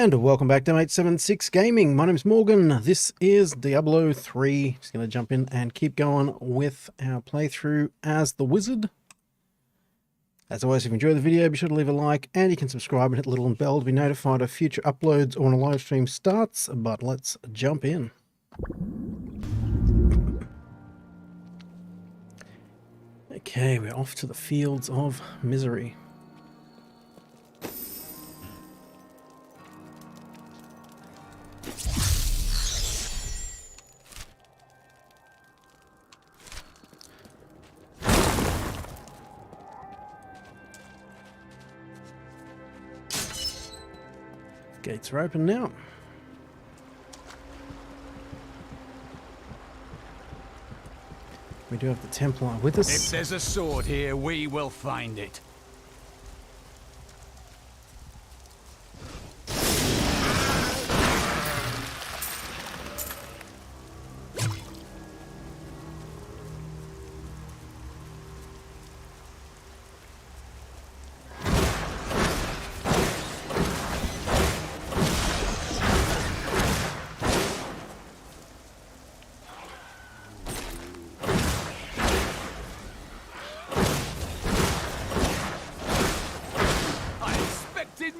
And welcome back to 876 Gaming. My name's Morgan. This is Diablo 3. Just going to jump in and keep going with our playthrough as the wizard. As always, if you enjoy the video, be sure to leave a like, and you can subscribe and hit the little bell to be notified of future uploads or when a live stream starts. But let's jump in. Okay, we're off to the Fields of Misery. Gates are open now. We do have the Templar with us. If there's a sword here, we will find it.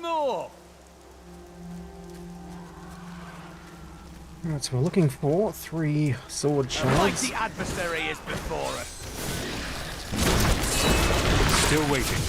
More. Alright, so we're looking for 3 sword shards. A mighty adversary is before us. Still waiting.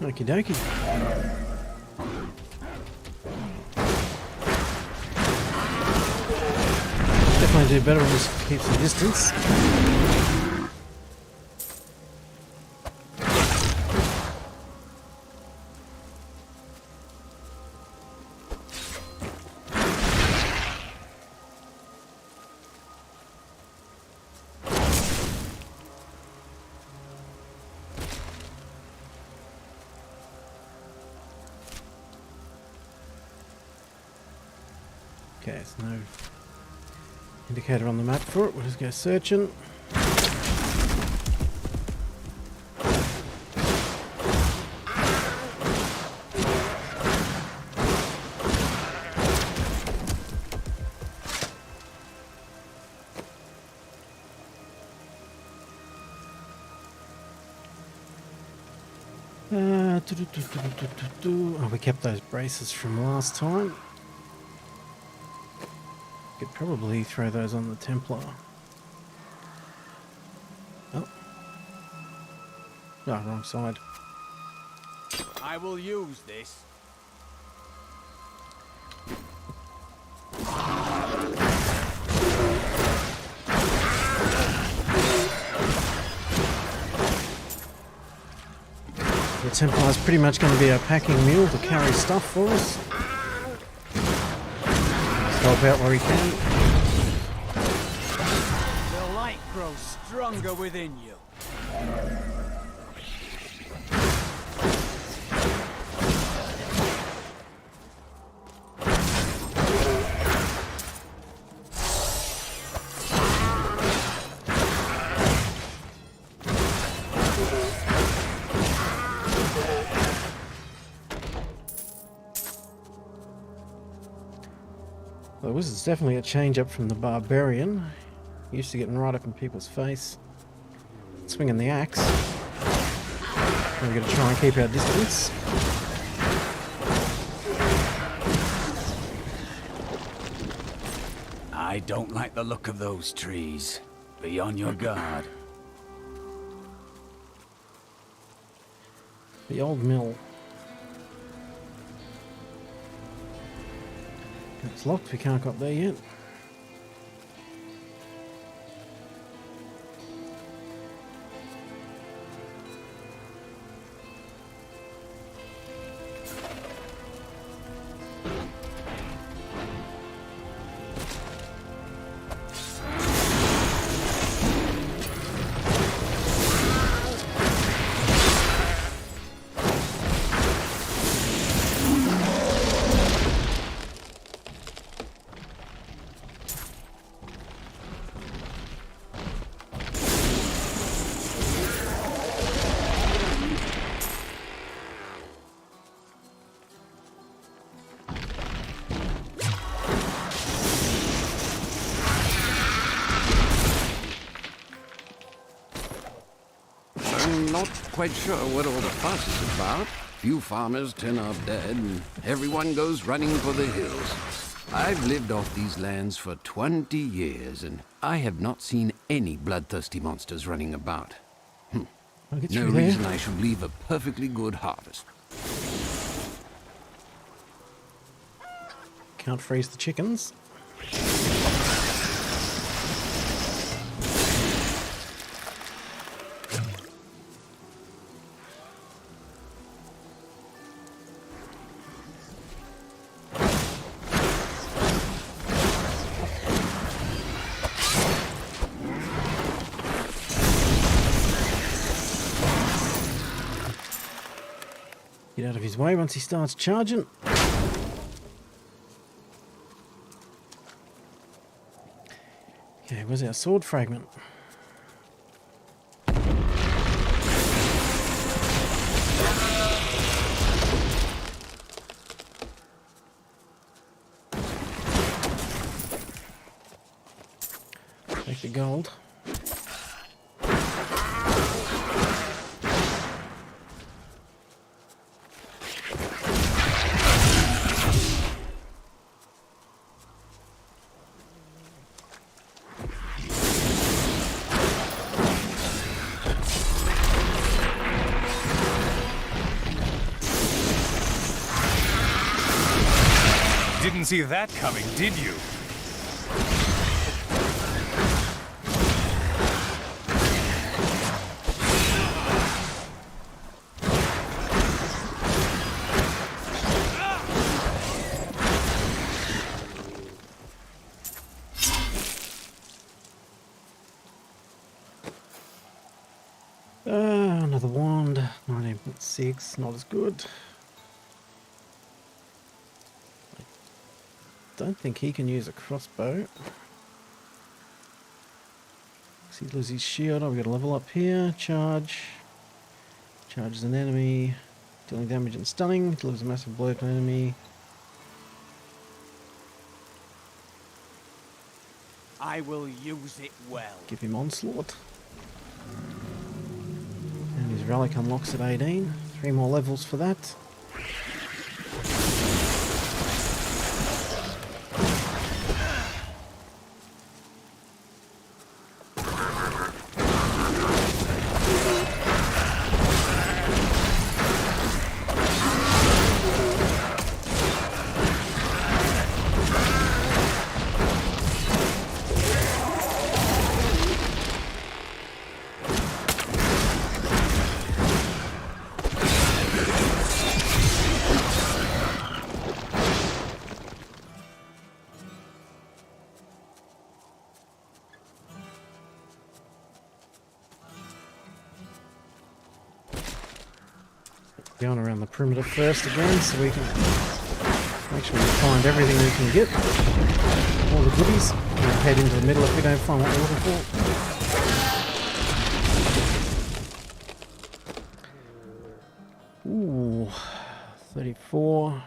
Okie dokie. Definitely do better when we keep some distance. Okay, there's no indicator on the map for it. We'll just go searching. Oh, we kept those braces from last time. Could probably throw those on the Templar. Oh. No, wrong side. I will use this. The Templar is pretty much going to be our packing mule to carry stuff for us. Help out where he can. The light grows stronger within you. The wizard's definitely a change up from the barbarian. Used to getting right up in people's face. Swinging the axe. We're going to try and keep our distance. I don't like the look of those trees. Be on your guard. The old mill. It's locked, we can't go up there yet. I'm not quite sure what all the fuss is about. Few farmers turn up dead, and everyone goes running for the hills. I've lived off these lands for 20 years, and I have not seen any bloodthirsty monsters running about. I'll get No through there. reason I should leave a perfectly good harvest. Can't freeze the chickens. Get out of his way once he starts charging. Okay, where's our sword fragment? Take the gold. Didn't see that coming, did you? Another wand. 19.6, not as good. Don't think he can use a crossbow. He loses his shield. Oh, we got a level up here. Charge. Charges an enemy. Dealing damage and stunning. Delivers a massive blow to an enemy. I will use it well. Give him onslaught. And his relic unlocks at 18. 3 more levels for that. Going around the perimeter first again, so we can make sure we find everything we can get. All the goodies. We'll head into the middle if we don't find what we're looking for. Ooh, 34.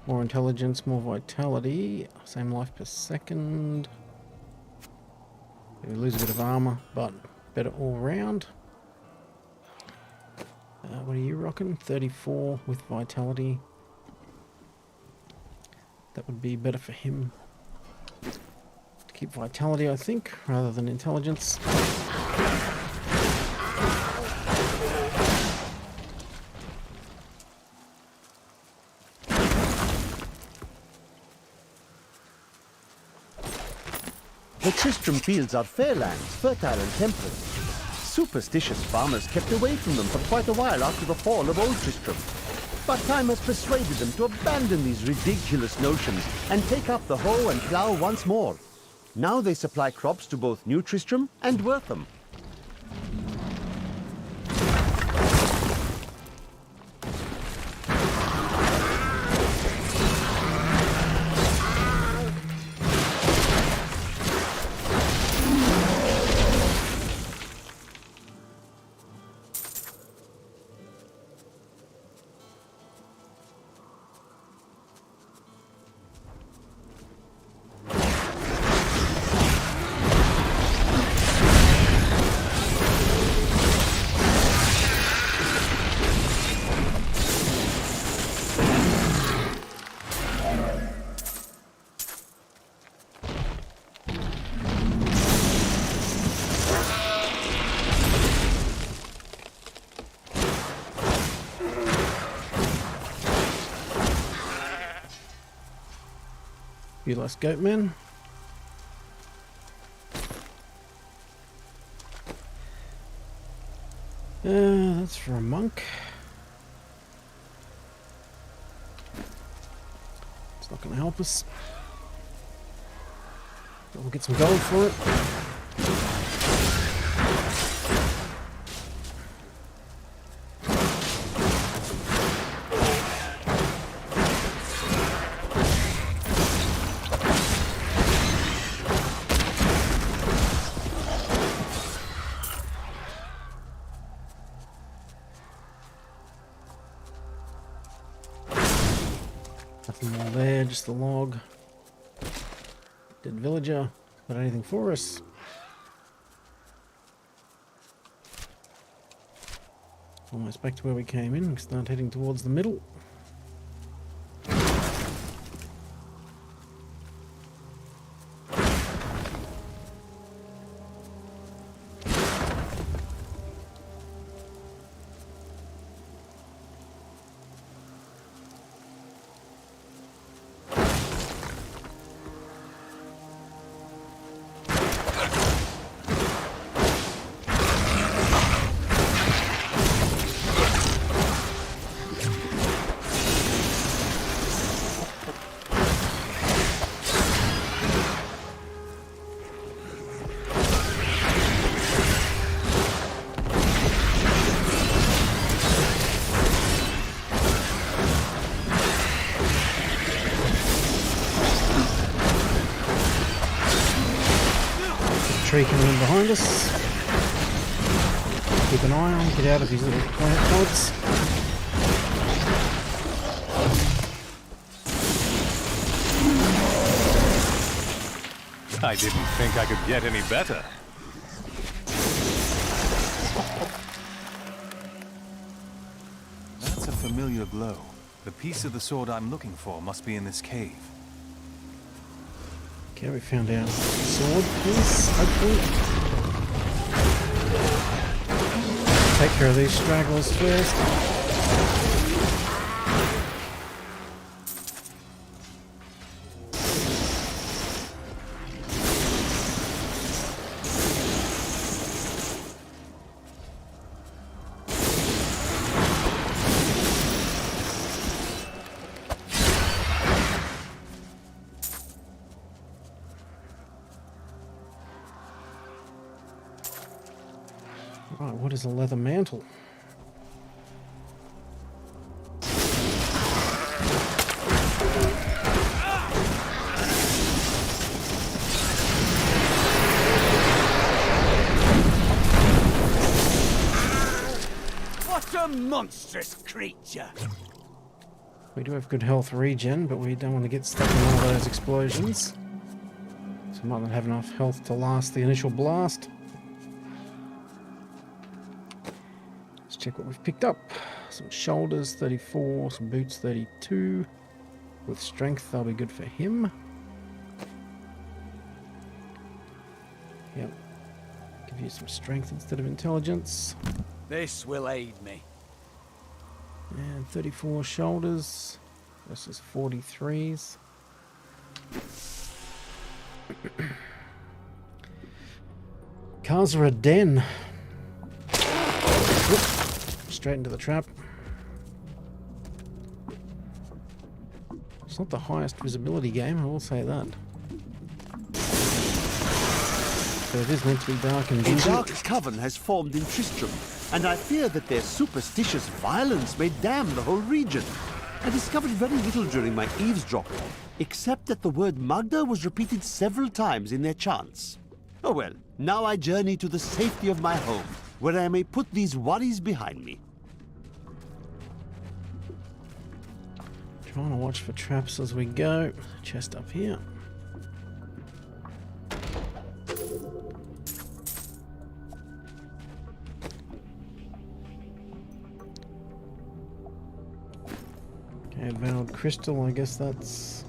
More intelligence, more vitality. Same life per second. We lose a bit of armor, but better all round. What are you rocking? 34 with vitality. That would be better for him. To keep vitality, I think, rather than intelligence. The Tristram fields are fair lands, fertile and temperate. Superstitious farmers kept away from them for quite a while after the fall of Old Tristram. But time has persuaded them to abandon these ridiculous notions and take up the hoe and plough once more. Now they supply crops to both New Tristram and Wortham. few less goatmen. That's for a monk. It's not going to help us. But we'll get some gold for it. Nothing more there, just the log. Dead villager. Got anything for us? Almost back to where we came in. We start heading towards the middle. Tree coming in behind us. Keep an eye on, get out of these little plant pods. I didn't think I could get any better. That's a familiar glow. The piece of the sword I'm looking for must be in this cave. Okay, we found our sword piece, hopefully. Take care of these stragglers first. Right, what is a leather mantle? What a monstrous creature! We do have good health regen, but we don't want to get stuck in one of those explosions. So we might not have enough health to last the initial blast. Let's check what we've picked up. Some shoulders, 34, some boots, 32. With strength, they'll be good for him. Yep. Give you some strength instead of intelligence. This will aid me. And 34 shoulders versus 43s. Kazra Den. Whoop. Straight into the trap. It's not the highest visibility game, I will say that. So it is meant to be dark and A dingy. dark coven has formed in Tristram, and I fear that their superstitious violence may damn the whole region. I discovered very little during my eavesdropping, except that the word Magda was repeated several times in their chants. Oh well, now I journey to the safety of my home, where I may put these worries behind me. Trying to watch for traps as we go. Chest up here. Okay, vowed crystal, I guess that's...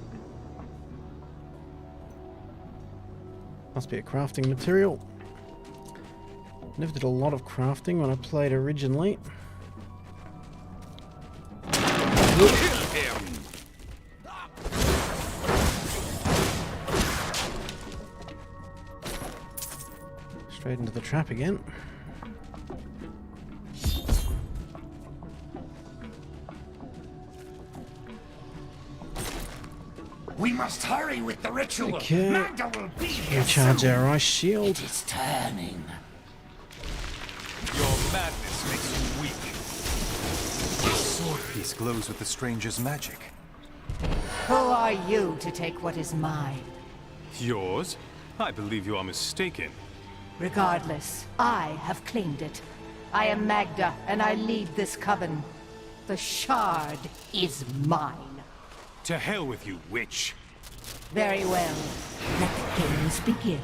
Must be a crafting material. Never did a lot of crafting when I played originally. trap again. We must hurry with the ritual. Okay. Magda will be here Recharge soon. our ice shield. It's turning. Your madness makes you weak. This sword piece glows with the stranger's magic. Who are you to take what is mine? Yours? I believe you are mistaken. Regardless, I have claimed it. I am Magda, and I lead this coven. The shard is mine. To hell with you, witch. Very well. Let the games begin.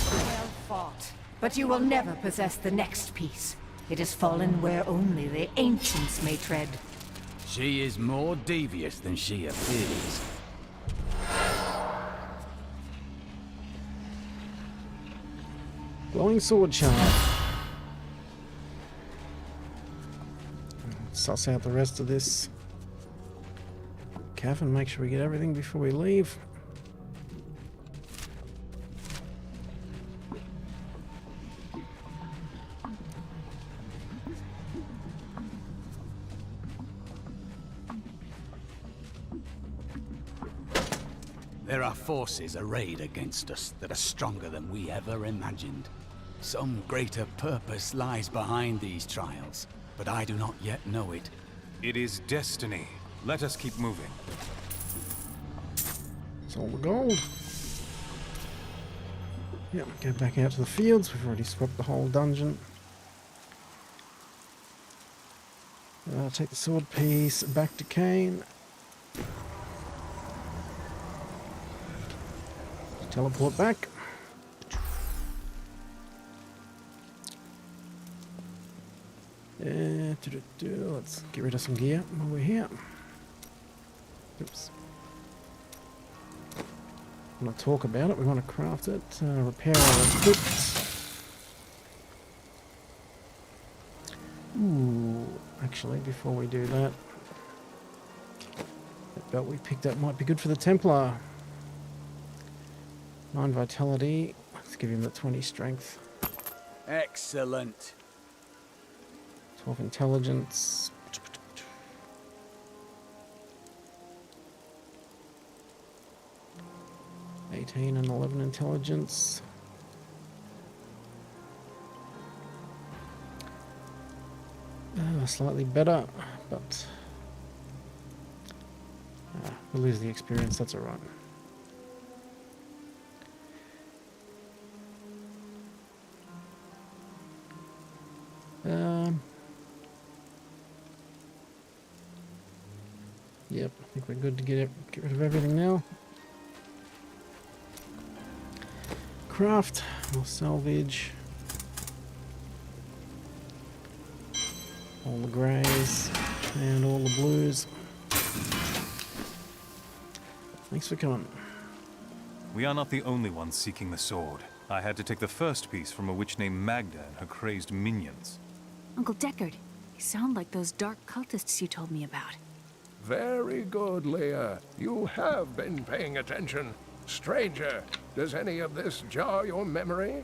Well fought. But you will never possess the next piece. It has fallen where only the ancients may tread. She is more devious than she appears. Glowing sword shard. Suss out the rest of this cavern, make sure we get everything before we leave. There are forces arrayed against us that are stronger than we ever imagined. Some greater purpose lies behind these trials, but I do not yet know it. It is destiny. Let us keep moving. It's all the gold. Yep, go back out to the fields. We've already swapped the whole dungeon. Take the sword piece back to Kane. Teleport back. Let's get rid of some gear while we're here. Oops. We want to talk about it. We want to craft it. Repair our equipment. Ooh, actually, before we do that, that belt we picked up might be good for the Templar. 9 vitality. Let's give him the 20 strength. Excellent. 12 intelligence. $18 and 11 intelligence. Slightly better, but we'll lose the experience, that's alright. Yep, I think we're good to get rid of everything now. Craft, we'll salvage all the greys and all the blues. Thanks for coming. We are not the only ones seeking the sword. I had to take the first piece from a witch named Magda and her crazed minions. Uncle Deckard, you sound like those dark cultists you told me about. Very good, Leah. You have been paying attention. Stranger, does any of this jar your memory?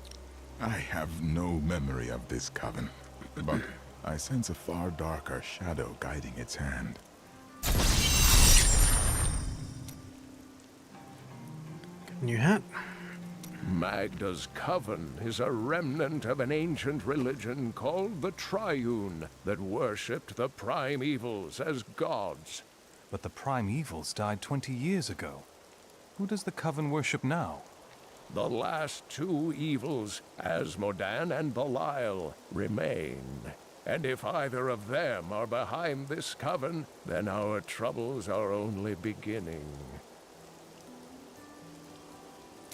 I have no memory of this coven, but I sense a far darker shadow guiding its hand. New hat. Magda's coven is a remnant of an ancient religion called the Triune that worshipped the primevals as gods. But the primevals died 20 years ago. Who does the coven worship now? The last two evils, Asmodan and Belial, remain. And if either of them are behind this coven, then our troubles are only beginning.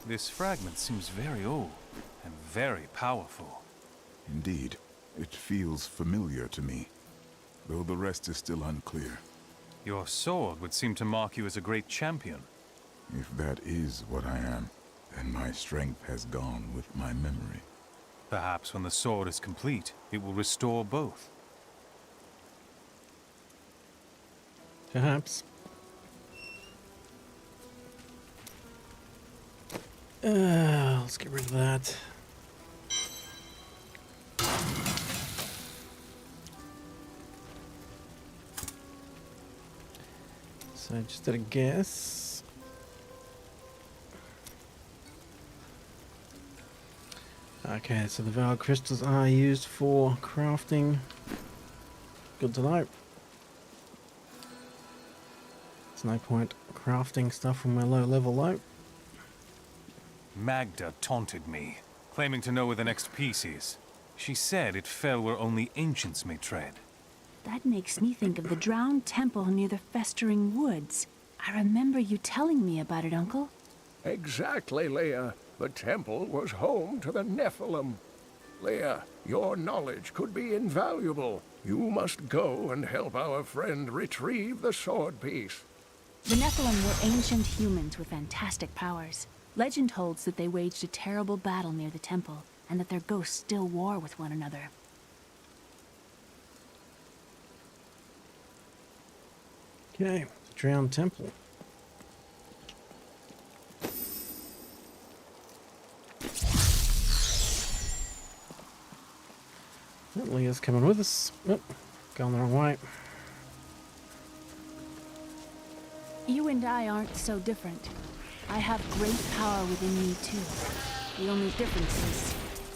This fragment seems very old and very powerful. Indeed, it feels familiar to me, though the rest is still unclear. Your sword would seem to mark you as a great champion. If that is what I am, then my strength has gone with my memory. Perhaps when the sword is complete, it will restore both. Perhaps. Let's get rid of that. So just at a guess. Okay, so the Val crystals are used for crafting. Good to know. There's no point crafting stuff when we're low level though. Magda taunted me, claiming to know where the next piece is. She said it fell where only ancients may tread. That makes me think of the drowned temple near the festering woods. I remember you telling me about it, Uncle. Exactly, Leah. The temple was home to the Nephilim. Leah, your knowledge could be invaluable. You must go and help our friend retrieve the sword piece. The Nephilim were ancient humans with fantastic powers. Legend holds that they waged a terrible battle near the temple, and that their ghosts still war with one another. Okay, drowned temple. Leah's coming with us. Oh, going the wrong way. You and I aren't so different. I have great power within me too. The only difference is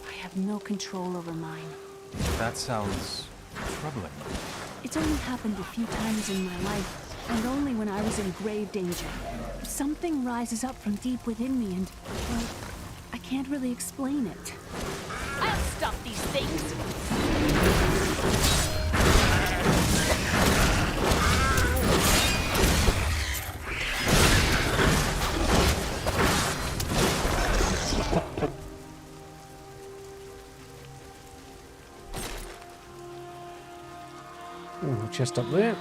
I have no control over mine. That sounds troubling. It's only happened a few times in my life, and only when I was in grave danger. Something rises up from deep within me and, well, I can't really explain it. I'll stop these things! Ooh, chest up there.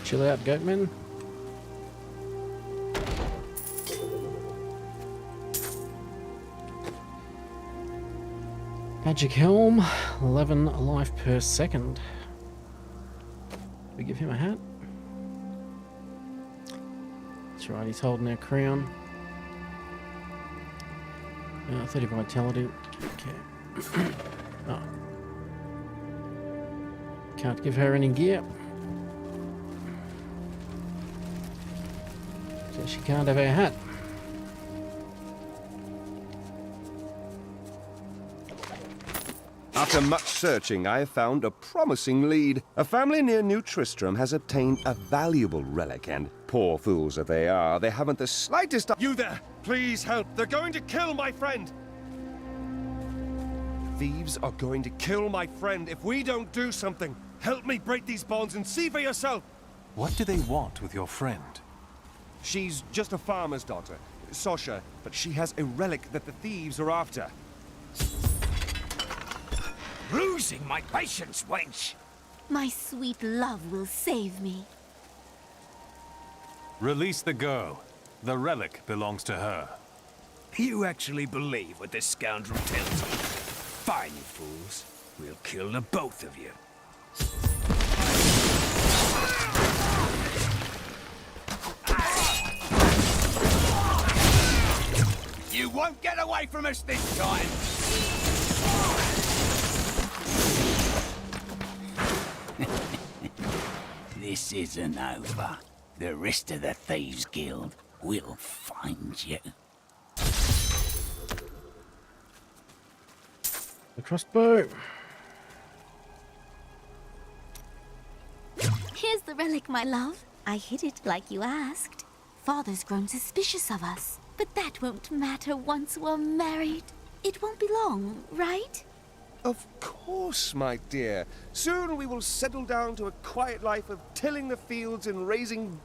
Chill out, goatman. Magic helm, 11 life per second. We give him a hat. That's right, he's holding our crown. 30 vitality. Okay. Oh. Can't give her any gear. So she can't have her hat. After much searching, I have found a promising lead. A family near New Tristram has obtained a valuable relic, and poor fools that they are, they haven't the slightest... You there! Please help! They're going to kill my friend! Thieves are going to kill my friend if we don't do something. Help me break these bonds and see for yourself! What do they want with your friend? She's just a farmer's daughter, Sasha, but she has a relic that the thieves are after. Losing my patience, wench! My sweet love will save me. Release the girl. The relic belongs to her. You actually believe what this scoundrel tells you? Fine, you fools. We'll kill the both of you. You won't get away from us this time! This isn't over. The rest of the Thieves Guild will find you. The crossbow. Here's the relic, my love. I hid it like you asked. Father's grown suspicious of us, but that won't matter once we're married. It won't be long, right? Of course, my dear. Soon we will settle down to a quiet life of tilling the fields and raising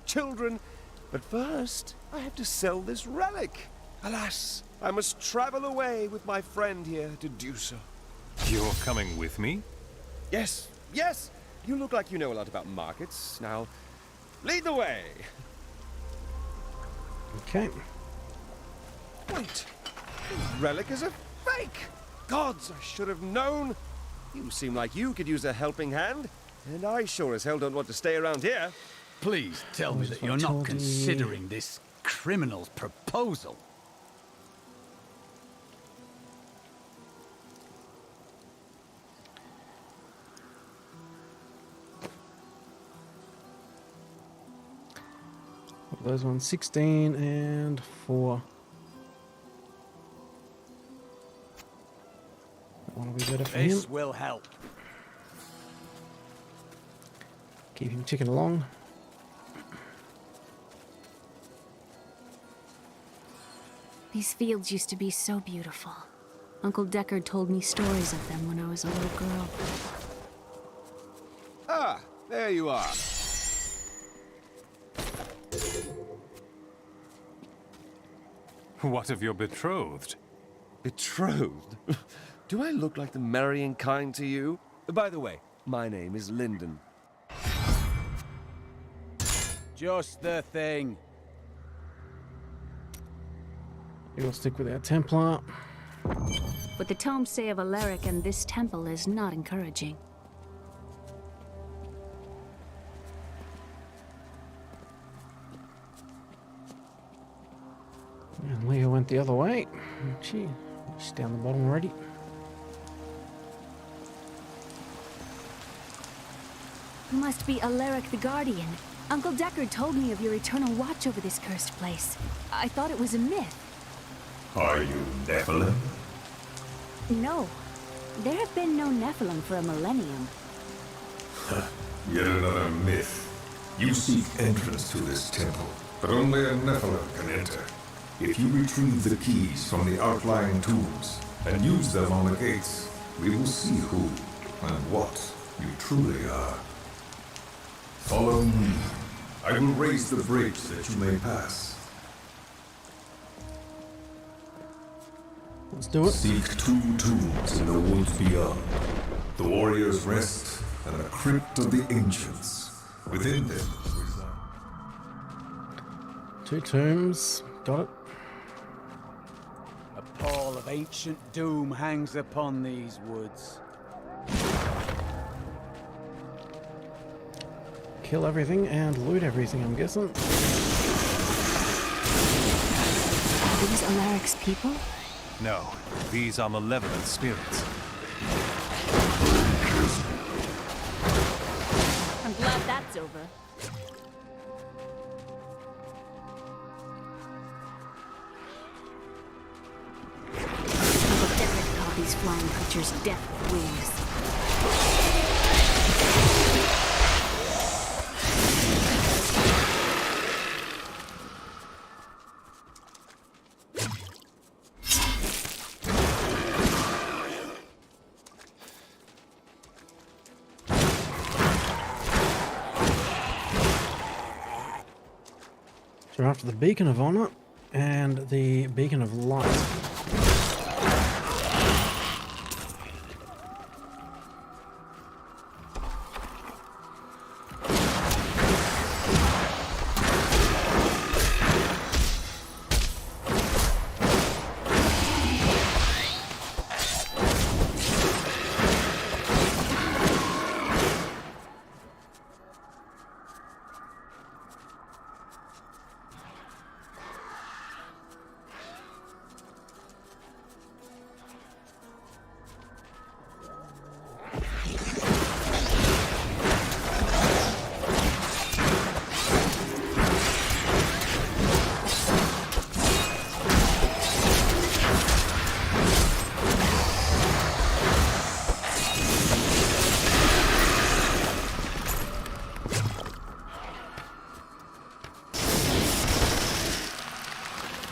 children. But first, I have to sell this relic. Alas, I must travel away with my friend here to do so. You're coming with me? Yes, yes! You look like you know a lot about markets. Now, lead the way! Okay. Wait, The relic is a fake! Gods, I should have known! You seem like you could use a helping hand, and I sure as hell don't want to stay around here. Please tell me that you're not considering this criminal's proposal. What are those ones? 16 and 4. That one will be better for him. This will help. Keep him ticking along. These fields used to be so beautiful. Uncle Deckard told me stories of them when I was a little girl. Ah, there you are. What of your betrothed? Betrothed? Do I look like the marrying kind to you? By the way, my name is Lyndon. Just the thing. We'll stick with our Templar. What the tomes say of Alaric and this temple is not encouraging. And Leah went the other way. She's down the bottom already. You must be Alaric the Guardian. Uncle Deckard told me of your eternal watch over this cursed place. I thought it was a myth. Are you Nephilim? No. There have been no Nephilim for a millennium. Yet another myth. You seek entrance to this temple, but only a Nephilim can enter. If you retrieve the keys from the outlying tombs and use them on the gates, we will see who and what you truly are. Follow me. I will raise the bridge that you may pass. Let's do it. Seek 2 tombs in the woods beyond. The warrior's rest and the crypt of the ancients. Within them reside. 2 tombs. Got it. A pall of ancient doom hangs upon these woods. Kill everything and loot everything, I'm guessing. Are these Alaric's people? No, these are malevolent spirits. I'm glad that's over. Uncle Deckard called these flying creatures death with wings. So we're after the Beacon of Honor and the Beacon of Light.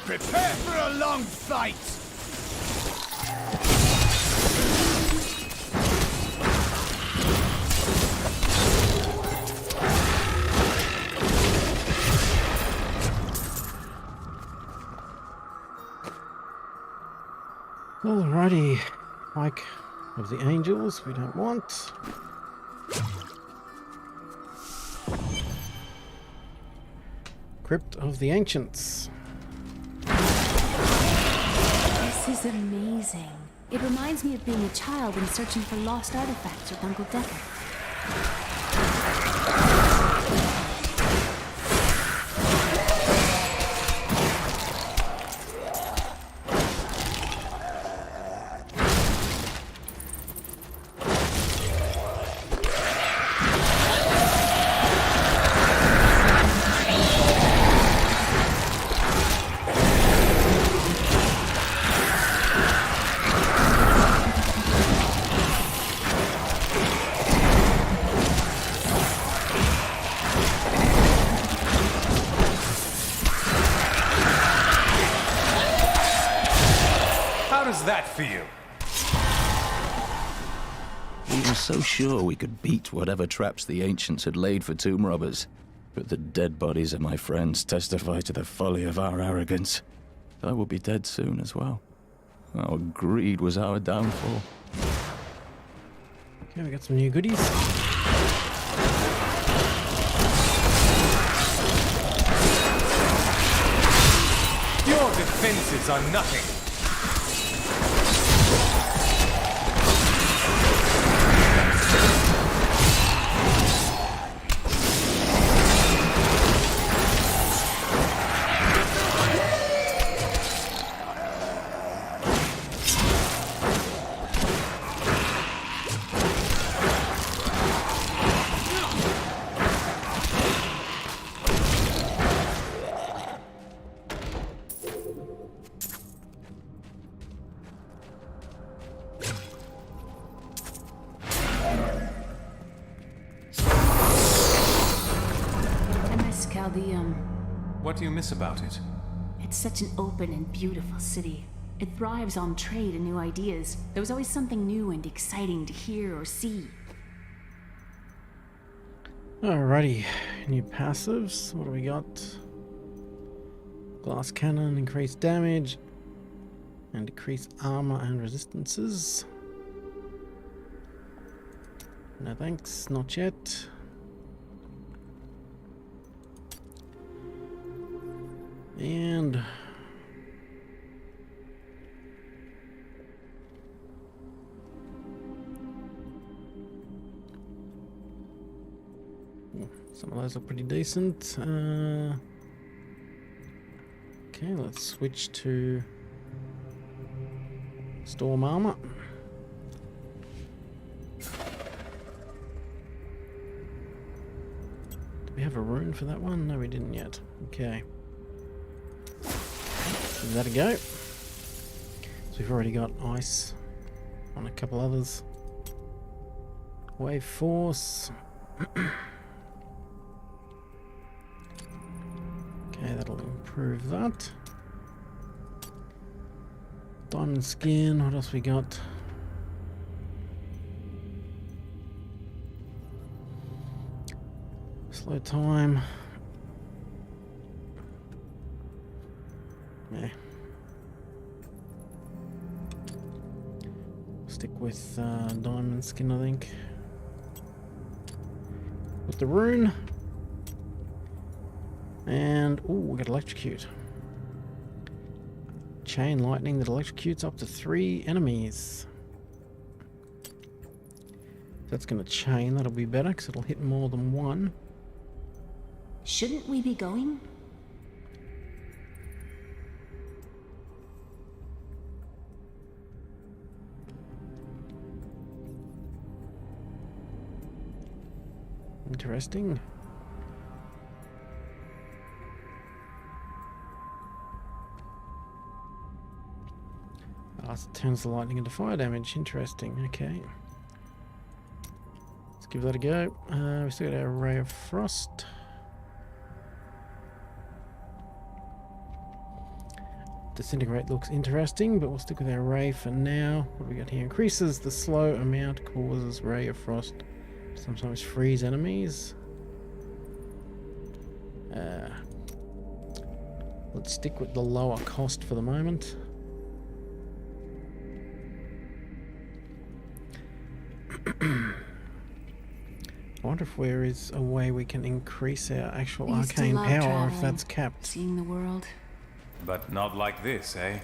Prepare for a long fight! Alrighty. Pike of the Angels, we don't want. Crypt of the Ancients. This It's amazing. It reminds me of being a child and searching for lost artifacts with Uncle Decker. How's that for you? We were so sure we could beat whatever traps the ancients had laid for tomb robbers. But the dead bodies of my friends testify to the folly of our arrogance. I will be dead soon as well. Our greed was our downfall. Okay, we got some new goodies. Your defenses are nothing. What do you miss about it? It's such an open and beautiful city. It thrives on trade and new ideas. There was always something new and exciting to hear or see. Alrighty, new passives. What do we got? Glass cannon, increased damage, and decrease armor and resistances. No thanks, not yet. And some of those are pretty decent. Okay, let's switch to storm armor. Do we have a rune for that one? No, we didn't yet. Okay. Give that a go. So we've already got ice on a couple others. Wave force. Okay, that'll improve that. Diamond skin. What else we got? Slow time. Yeah. Stick with diamond skin, I think. With the rune. And, ooh, we got electrocute. Chain lightning that electrocutes up to 3 enemies. If that's going to chain, that'll be better because it'll hit more than one. Shouldn't we be going? Interesting. It turns the lightning into fire damage. Interesting. Okay. Let's give that a go. We still got our Ray of Frost. Disintegrate looks interesting, but we'll stick with our Ray for now. What do we got here? Increases the slow amount, causes Ray of Frost. Sometimes freeze enemies. Let's stick with the lower cost for the moment. I wonder if there is a way we can increase our actual arcane power if that's capped. Seeing the world. But not like this, eh?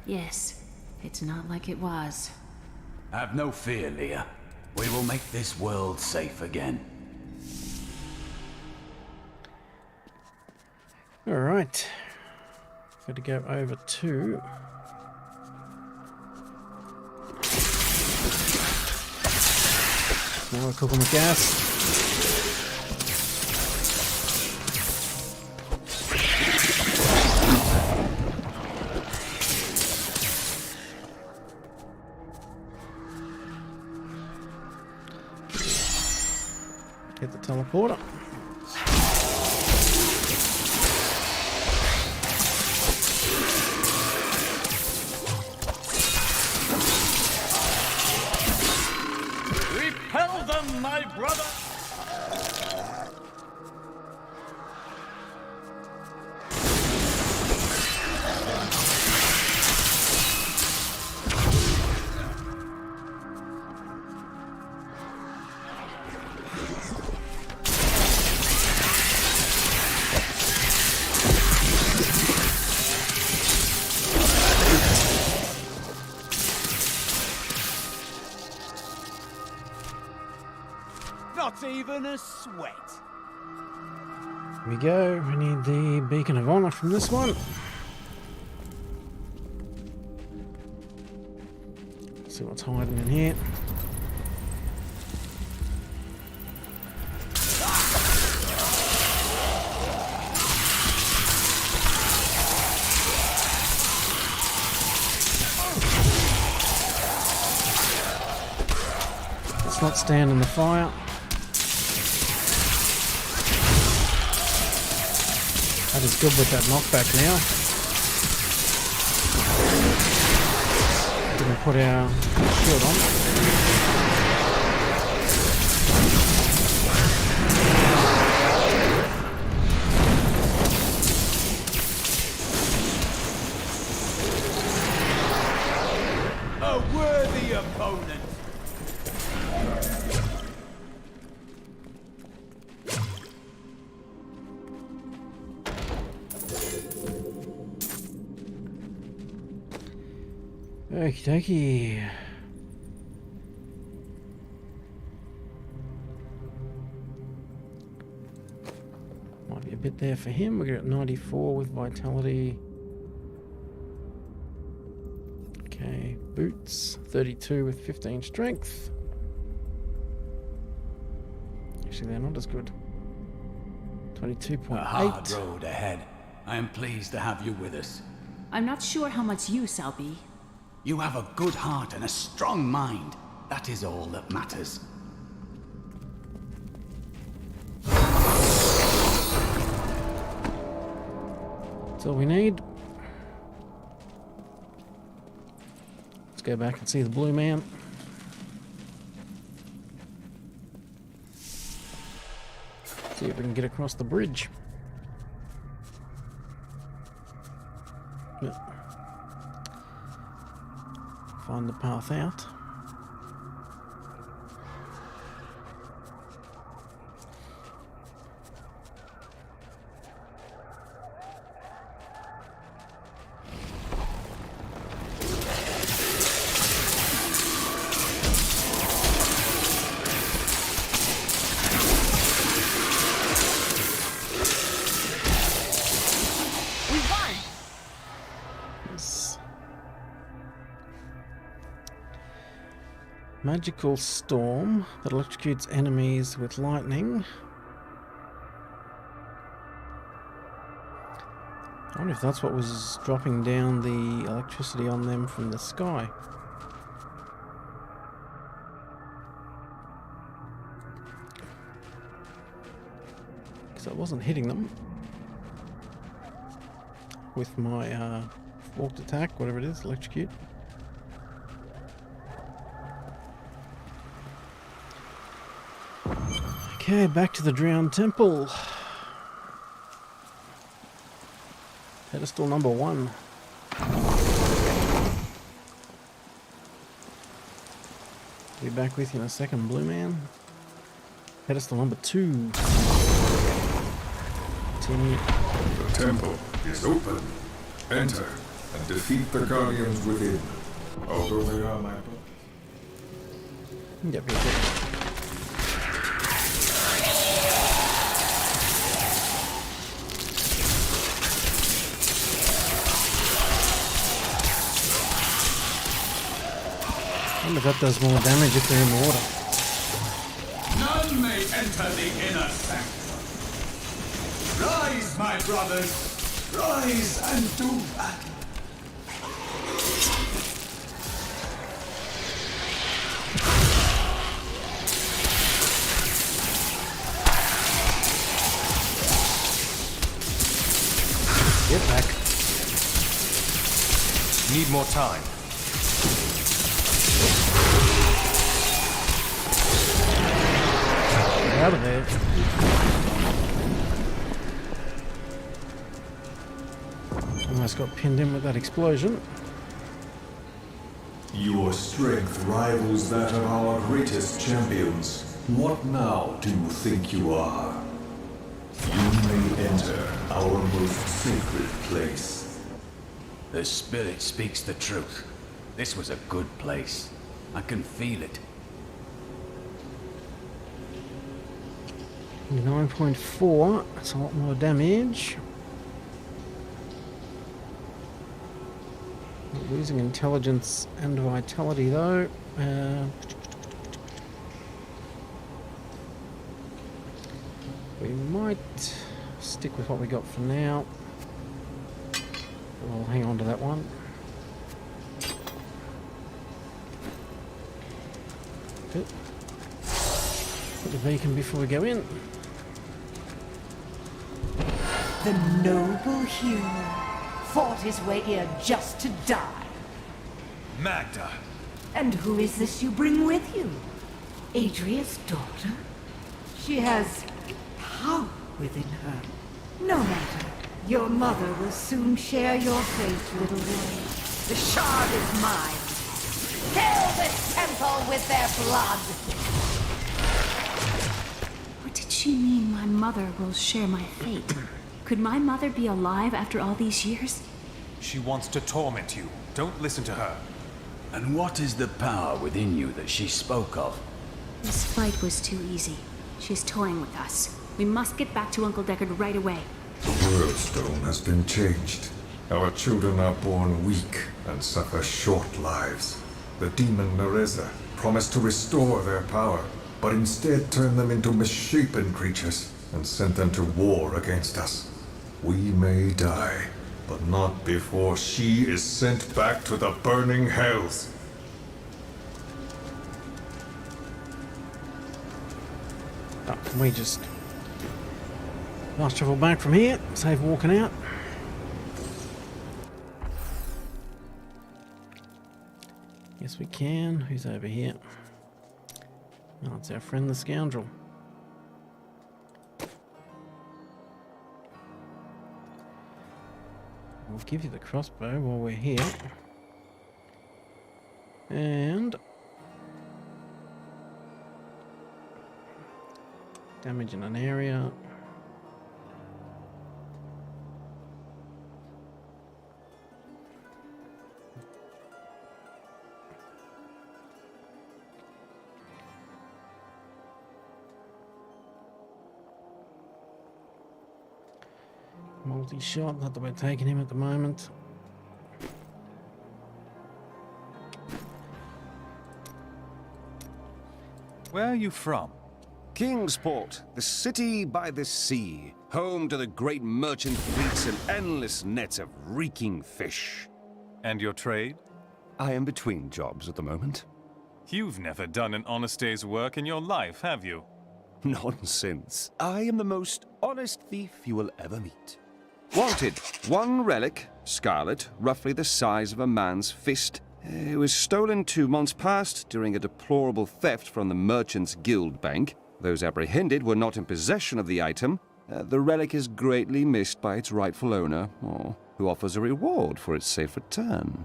Yes. It's not like it was. Have no fear, Leah. We will make this world safe again. Alright. Got to go over to... Now we're cooking with gas. Get the teleporter. Repel them, my brother! Not even a sweat. Here we go. We need the Beacon of Honor from this one. See what's hiding in here. Let's not stand in the fire. That is good with that knockback now. Didn't put our shield A worthy opponent. Okie dokie. Might be a bit there for him. We're at 94 with vitality. Okay, boots. 32 with 15 strength. Actually, they're not as good. 22.8. A hard road ahead. I am pleased to have you with us. I'm not sure how much use I'll be. You have a good heart and a strong mind. That is all that matters. That's all we need. Let's go back and see the blue man. See if we can get across the bridge. Yep. Find the path out. Magical storm that electrocutes enemies with lightning. I wonder if that's what was dropping down the electricity on them from the sky. Because I wasn't hitting them with my forked attack, whatever it is, electrocute. Okay, back to the Drowned Temple. Pedestal number 1. Be back with you in a second, Blue Man. Pedestal number 2. Continue. The temple is open. Enter and defeat the guardians within. Although they are my brothers. Yep, yep, yep. I wonder if that does more damage if they're in water. None may enter the inner sanctum. Rise, my brothers! Rise and do battle! Get back. Need more time. Get out of there. Almost got pinned in with that explosion. Your strength rivals that of our greatest champions. What now do you think you are? You may enter our most sacred place. The spirit speaks the truth. This was a good place. I can feel it. 9.4, that's a lot more damage. Not losing intelligence and vitality though. We might stick with what we got for now. We'll hang on to that one. Good. Put the beacon before we go in. The noble hero fought his way here just to die. Magda! And who is this you bring with you? Adria's daughter? She has power within her. No matter. Your mother will soon share your fate, little one. The shard is mine. Fill this temple with their blood! What did she mean my mother will share my fate? Could my mother be alive after all these years? She wants to torment you. Don't listen to her. And what is the power within you that she spoke of? This fight was too easy. She's toying with us. We must get back to Uncle Deckard right away. The world stone has been changed. Our children are born weak and suffer short lives. The demon Nereza promised to restore their power, but instead turned them into misshapen creatures and sent them to war against us. We may die, but not before she is sent back to the burning hells. Oh, can we just fast travel back from here? Save walking out. Yes, we can. Who's over here? Oh, it's our friend the scoundrel. We'll give you the crossbow while we're here. And damage in an area. Multi-shot, not that we're taking him at the moment. Where are you from? Kingsport, the city by the sea, home to the great merchant fleets and endless nets of reeking fish. And your trade? I am between jobs at the moment. You've never done an honest day's work in your life, have you? Nonsense. I am the most honest thief you will ever meet. Wanted, one relic, scarlet, roughly the size of a man's fist. It was stolen 2 months past during a deplorable theft from the Merchants Guild Bank. Those apprehended were not in possession of the item. The relic is greatly missed by its rightful owner, who offers a reward for its safe return.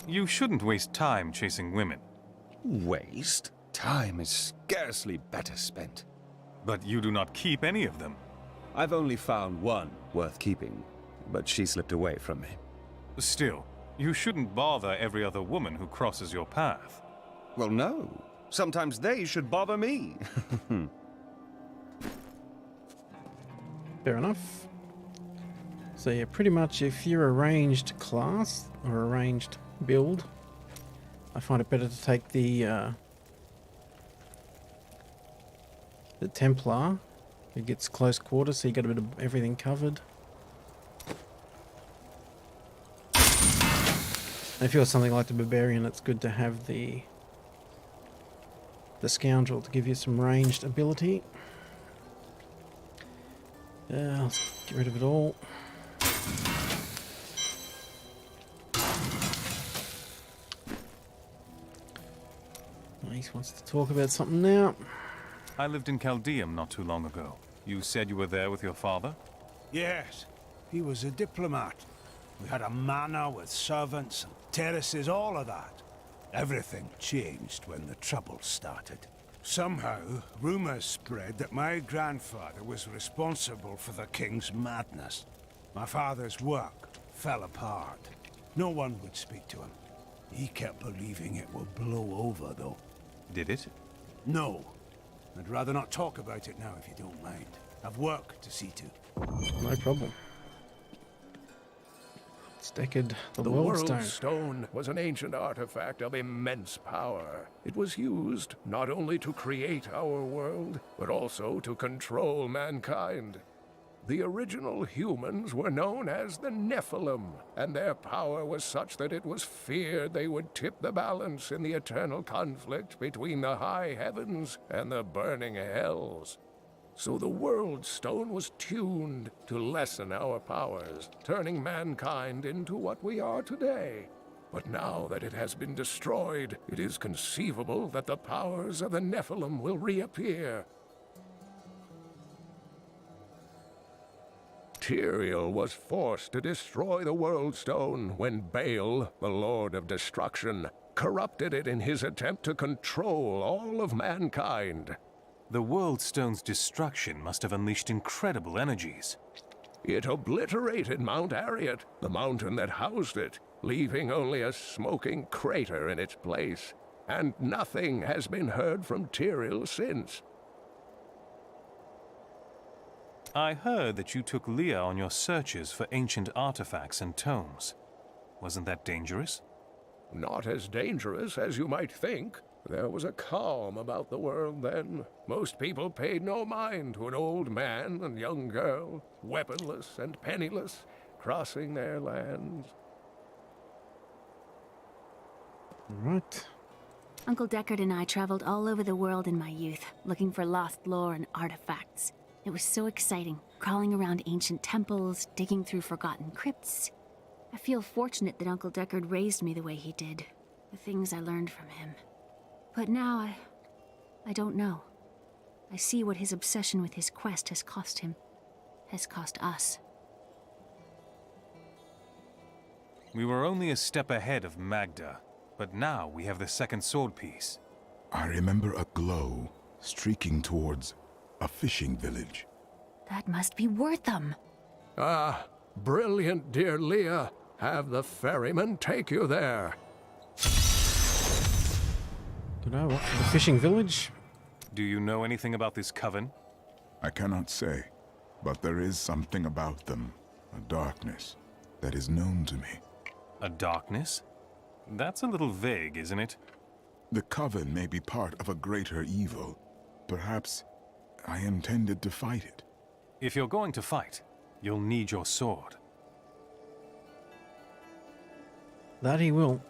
You shouldn't waste time chasing women. Waste? Time is scarcely better spent. But you do not keep any of them. I've only found one worth keeping, but she slipped away from me. Still, You shouldn't bother every other woman who crosses your path. Well, no. Sometimes they should bother me. Fair enough. So yeah, pretty much if you're a ranged class or a ranged build, I find it better to take the Templar. It gets close quarters, so you get a bit of everything covered. And if you're something like the Barbarian, it's good to have the Scoundrel to give you some ranged ability. Let's get rid of it all. He wants to talk about something now. I lived in Chaldeum not too long ago. You said you were there with your father? Yes, he was a diplomat. We had a manor with servants and terraces, all of that. Everything changed when the trouble started. Somehow, rumors spread that my grandfather was responsible for the king's madness. My father's work fell apart. No one would speak to him. He kept believing it would blow over, though. Did it? No. I'd rather not talk about it now, if you don't mind. I've work to see to. No problem. It's Deckard, the World Stone. Stone was an ancient artifact of immense power. It was used not only to create our world, but also to control mankind. The original humans were known as the Nephilim, and their power was such that it was feared they would tip the balance in the eternal conflict between the high heavens and the burning hells. So the World Stone was tuned to lessen our powers, turning mankind into what we are today. But now that it has been destroyed, it is conceivable that the powers of the Nephilim will reappear. Tyrael was forced to destroy the World Stone when Baal, the Lord of Destruction, corrupted it in his attempt to control all of mankind. The World Stone's destruction must have unleashed incredible energies. It obliterated Mount Arreat, the mountain that housed it, leaving only a smoking crater in its place. And nothing has been heard from Tyrael since. I heard that you took Leah on your searches for ancient artifacts and tomes. Wasn't that dangerous? Not as dangerous as you might think. There was a calm about the world then. Most people paid no mind to an old man and young girl, weaponless and penniless, crossing their lands. Right. Uncle Deckard and I traveled all over the world in my youth, looking for lost lore and artifacts. It was so exciting, crawling around ancient temples, digging through forgotten crypts. I feel fortunate that Uncle Deckard raised me the way he did, the things I learned from him. But now I don't know. I see what his obsession with his quest has cost him, has cost us. We were only a step ahead of Magda, but now we have the second sword piece. I remember a glow streaking towards a fishing village. That must be Wortham. Ah, brilliant, dear Leah. Have the ferryman take you there. Good eye, what? The fishing village? Do you know anything about this coven? I cannot say, but there is something about them, a darkness, that is known to me. A darkness? That's a little vague, isn't it? The coven may be part of a greater evil. Perhaps I intended to fight it. If you're going to fight, you'll need your sword. That he will.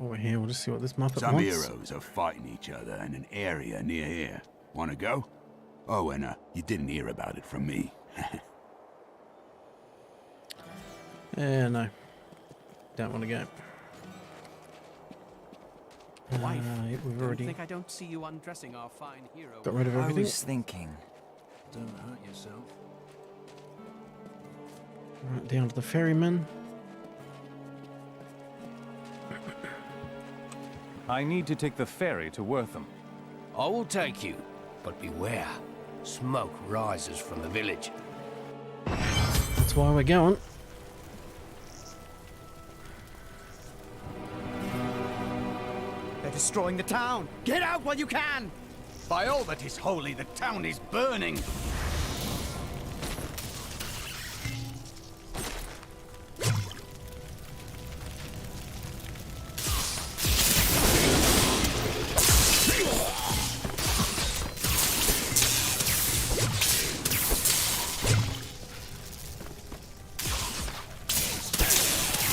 Over here, we'll just see what this Muppet Some wants. heroes are fighting each other in an area near here. Wanna go? Oh, and you didn't hear about it from me. No. Don't want to go. Wife, we've already think I don't see you undressing our fine hero. got rid of everything. I was thinking. Don't hurt yourself. Right, down to the ferryman. I need to take the ferry to Wortham. I will take you, but beware. Smoke rises from the village. That's why we're going. They're destroying the town. Get out while you can! By all that is holy, the town is burning.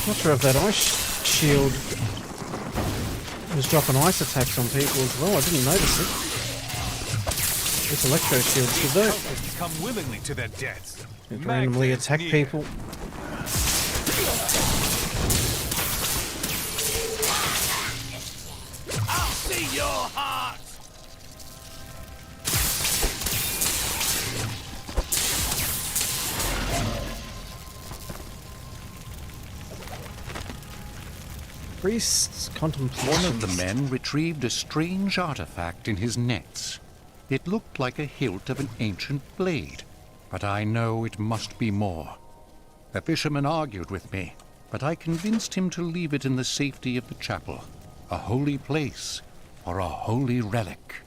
Not sure if that ice shield was dropping ice attacks on people as well. I didn't notice it. It's electro shields, did they? Helpers come willingly to their deaths. It randomly attack people. I'll see your heart! Priest's contemplation. One of the men retrieved a strange artifact in his nets. It looked like a hilt of an ancient blade, but I know it must be more. The fisherman argued with me, but I convinced him to leave it in the safety of the chapel, a holy place for a holy relic.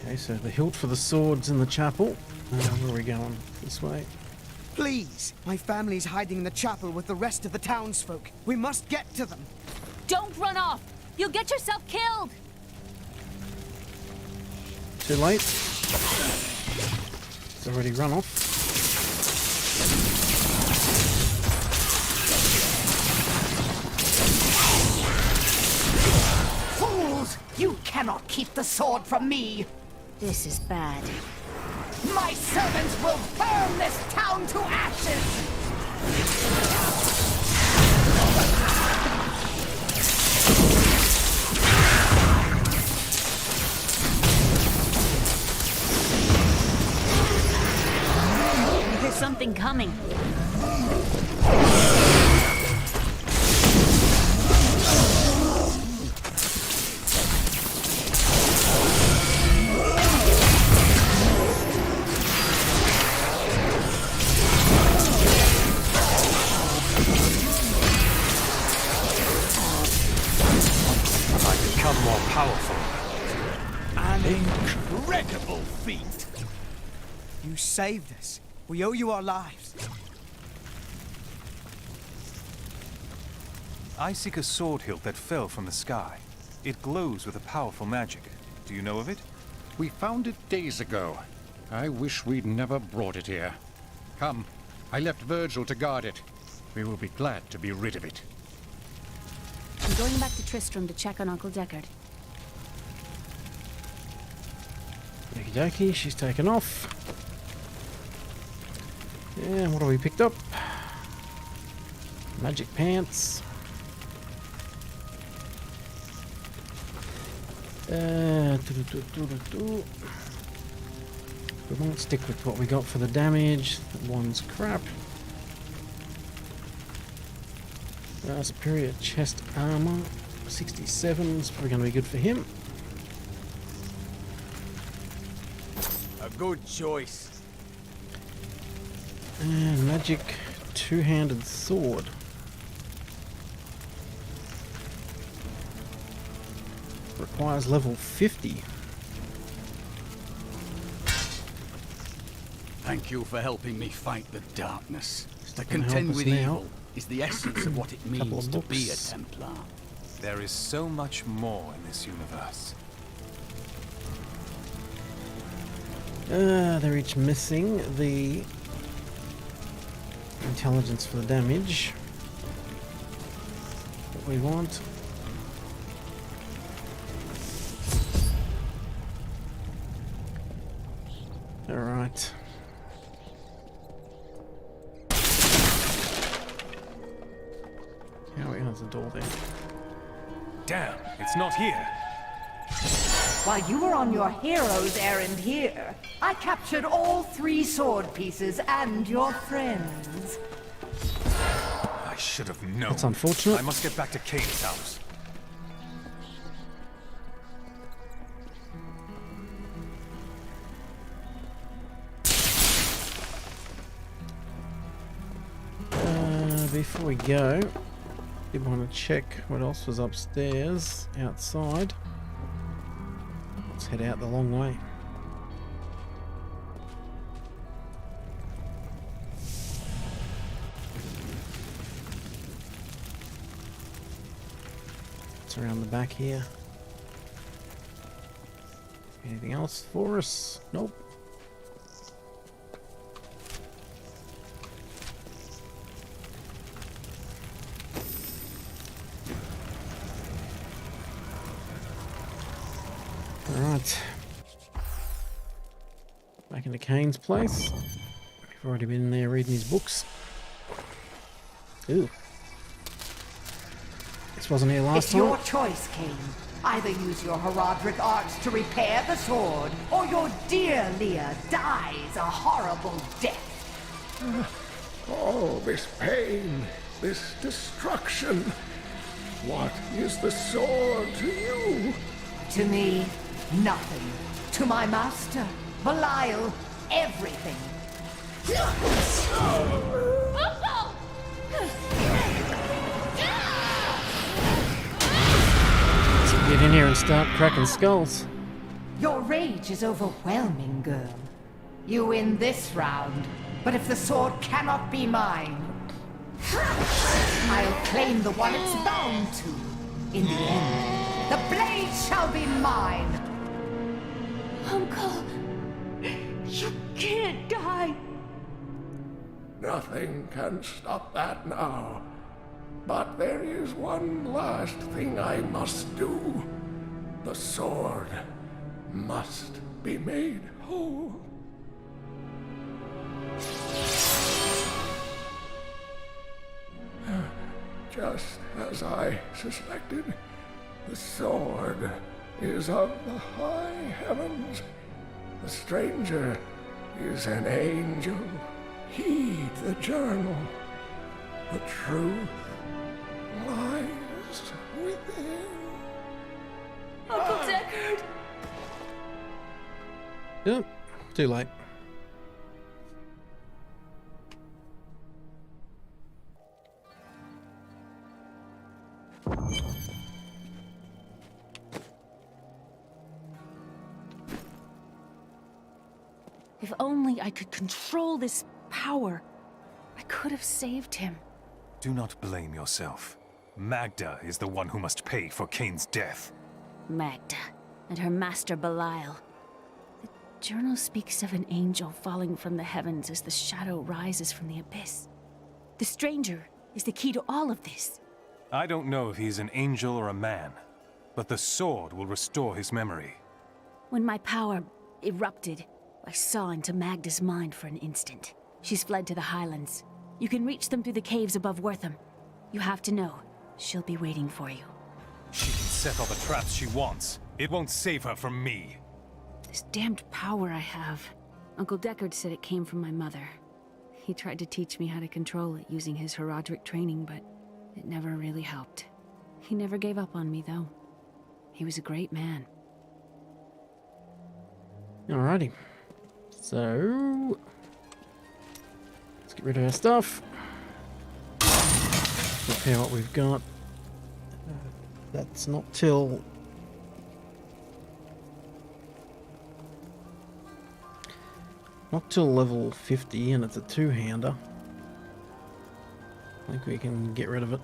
Okay, so the hilt for the swords in the chapel. Where are we going? This way. Please! My family's hiding in the chapel with the rest of the townsfolk. We must get to them. Don't run off! You'll get yourself killed! Too late. It's already run off. Fools! You cannot keep the sword from me! This is bad. My servants will burn this town to ashes! There's something coming. More powerful. An incredible feat! You saved us. We owe you our lives. I seek a sword hilt that fell from the sky. It glows with a powerful magic. Do you know of it? We found it days ago. I wish we'd never brought it here. Come, I left Virgil to guard it. We will be glad to be rid of it. I'm going back to Tristram to check on Uncle Deckard. Okie dokie, she's taken off. Yeah, what have we picked up? Magic pants. We won't stick with what we got for the damage. That one's crap. Superior chest armor, 67 is probably going to be good for him. A good choice. And magic two-handed sword. Requires level 50. Thank you for helping me fight the darkness. To not gonna help contend us with now. evil is the essence of what it means to be a Templar. There is so much more in this universe. They're each missing the intelligence for the damage. What we want. Alright. How we have the door there? Damn, it's not here. While you were on your hero's errand here, I captured all 3 sword pieces and your friends. I should have known. That's unfortunate. I must get back to Kane's house. before we go, did want to check what else was upstairs, outside. Let's head out the long way. It's around the back here. Anything else for us? Nope. Alright. Back into Kane's place. We've already been in there reading his books. Ooh. This wasn't here last It's time. your choice, Kane. Either use your Herodric arts to repair the sword, or your dear Leah dies a horrible death. All this pain, this destruction. What is the sword to you? To me, nothing. To my master, Belial, everything. Get in here and start cracking skulls. Your rage is overwhelming, girl. You win this round, but if the sword cannot be mine, I'll claim the one it's bound to. In the end, the blade shall be mine. Uncle, you can't die. Nothing can stop that now. But there is one last thing I must do. The sword must be made whole. Just as I suspected, the sword is of the high heavens. The stranger is an angel. Heed the journal. The truth lies within. Uncle Deckard! Yep, too late. If only I could control this power, I could have saved him. Do not blame yourself. Magda is the one who must pay for Kane's death. Magda and her master Belial. The journal speaks of an angel falling from the heavens as the shadow rises from the abyss. The stranger is the key to all of this. I don't know if he's an angel or a man, but the sword will restore his memory. When my power erupted, I saw into Magda's mind for an instant. She's fled to the highlands. You can reach them through the caves above Wortham. You have to know, she'll be waiting for you. She can set all the traps she wants. It won't save her from me. This damned power I have. Uncle Deckard said it came from my mother. He tried to teach me how to control it using his Herodric training, but it never really helped. He never gave up on me, though. He was a great man. Alrighty. So, let's get rid of our stuff. Repair what we've got. That's not till level 50, and it's a two-hander. I think we can get rid of it.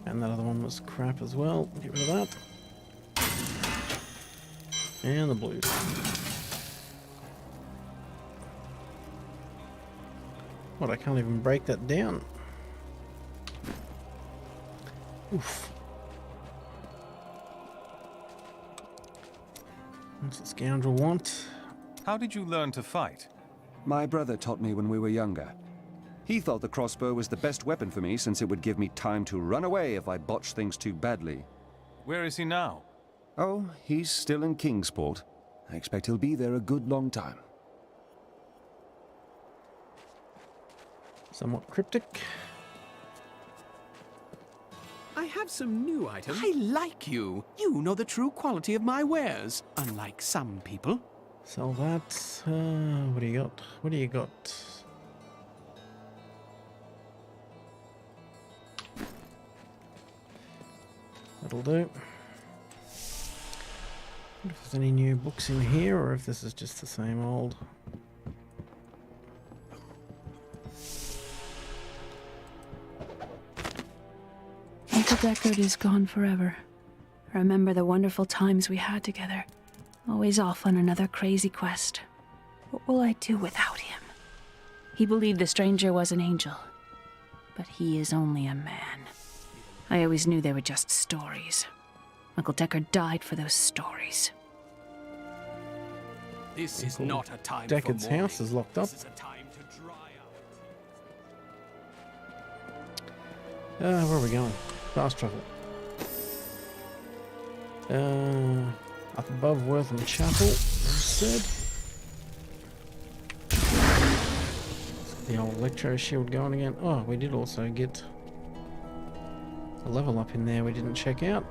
And that other one was crap as well. Get rid of that. And the blues. What, I can't even break that down. Oof. What's the scoundrel want? How did you learn to fight? My brother taught me when we were younger. He thought the crossbow was the best weapon for me since it would give me time to run away if I botched things too badly. Where is he now? Oh, he's still in Kingsport. I expect he'll be there a good long time. Somewhat cryptic. I have some new items. I like you. You know the true quality of my wares, unlike some people. Sell that. What do you got? What do you got? That'll do. Wonder if there's any new books in here or if this is just the same old. Uncle Deckard is gone forever. I remember the wonderful times we had together. Always off on another crazy quest. What will I do without him? He believed the stranger was an angel, but he is only a man. I always knew they were just stories. Uncle Deckard died for those stories. This is not a time Deckard's for mourning. house is locked up. This is a time to dry Where are we going? Fast travel. Up above Wortham Chapel, as said. The old electro shield going again. Oh, we did also get a level up in there we didn't check out.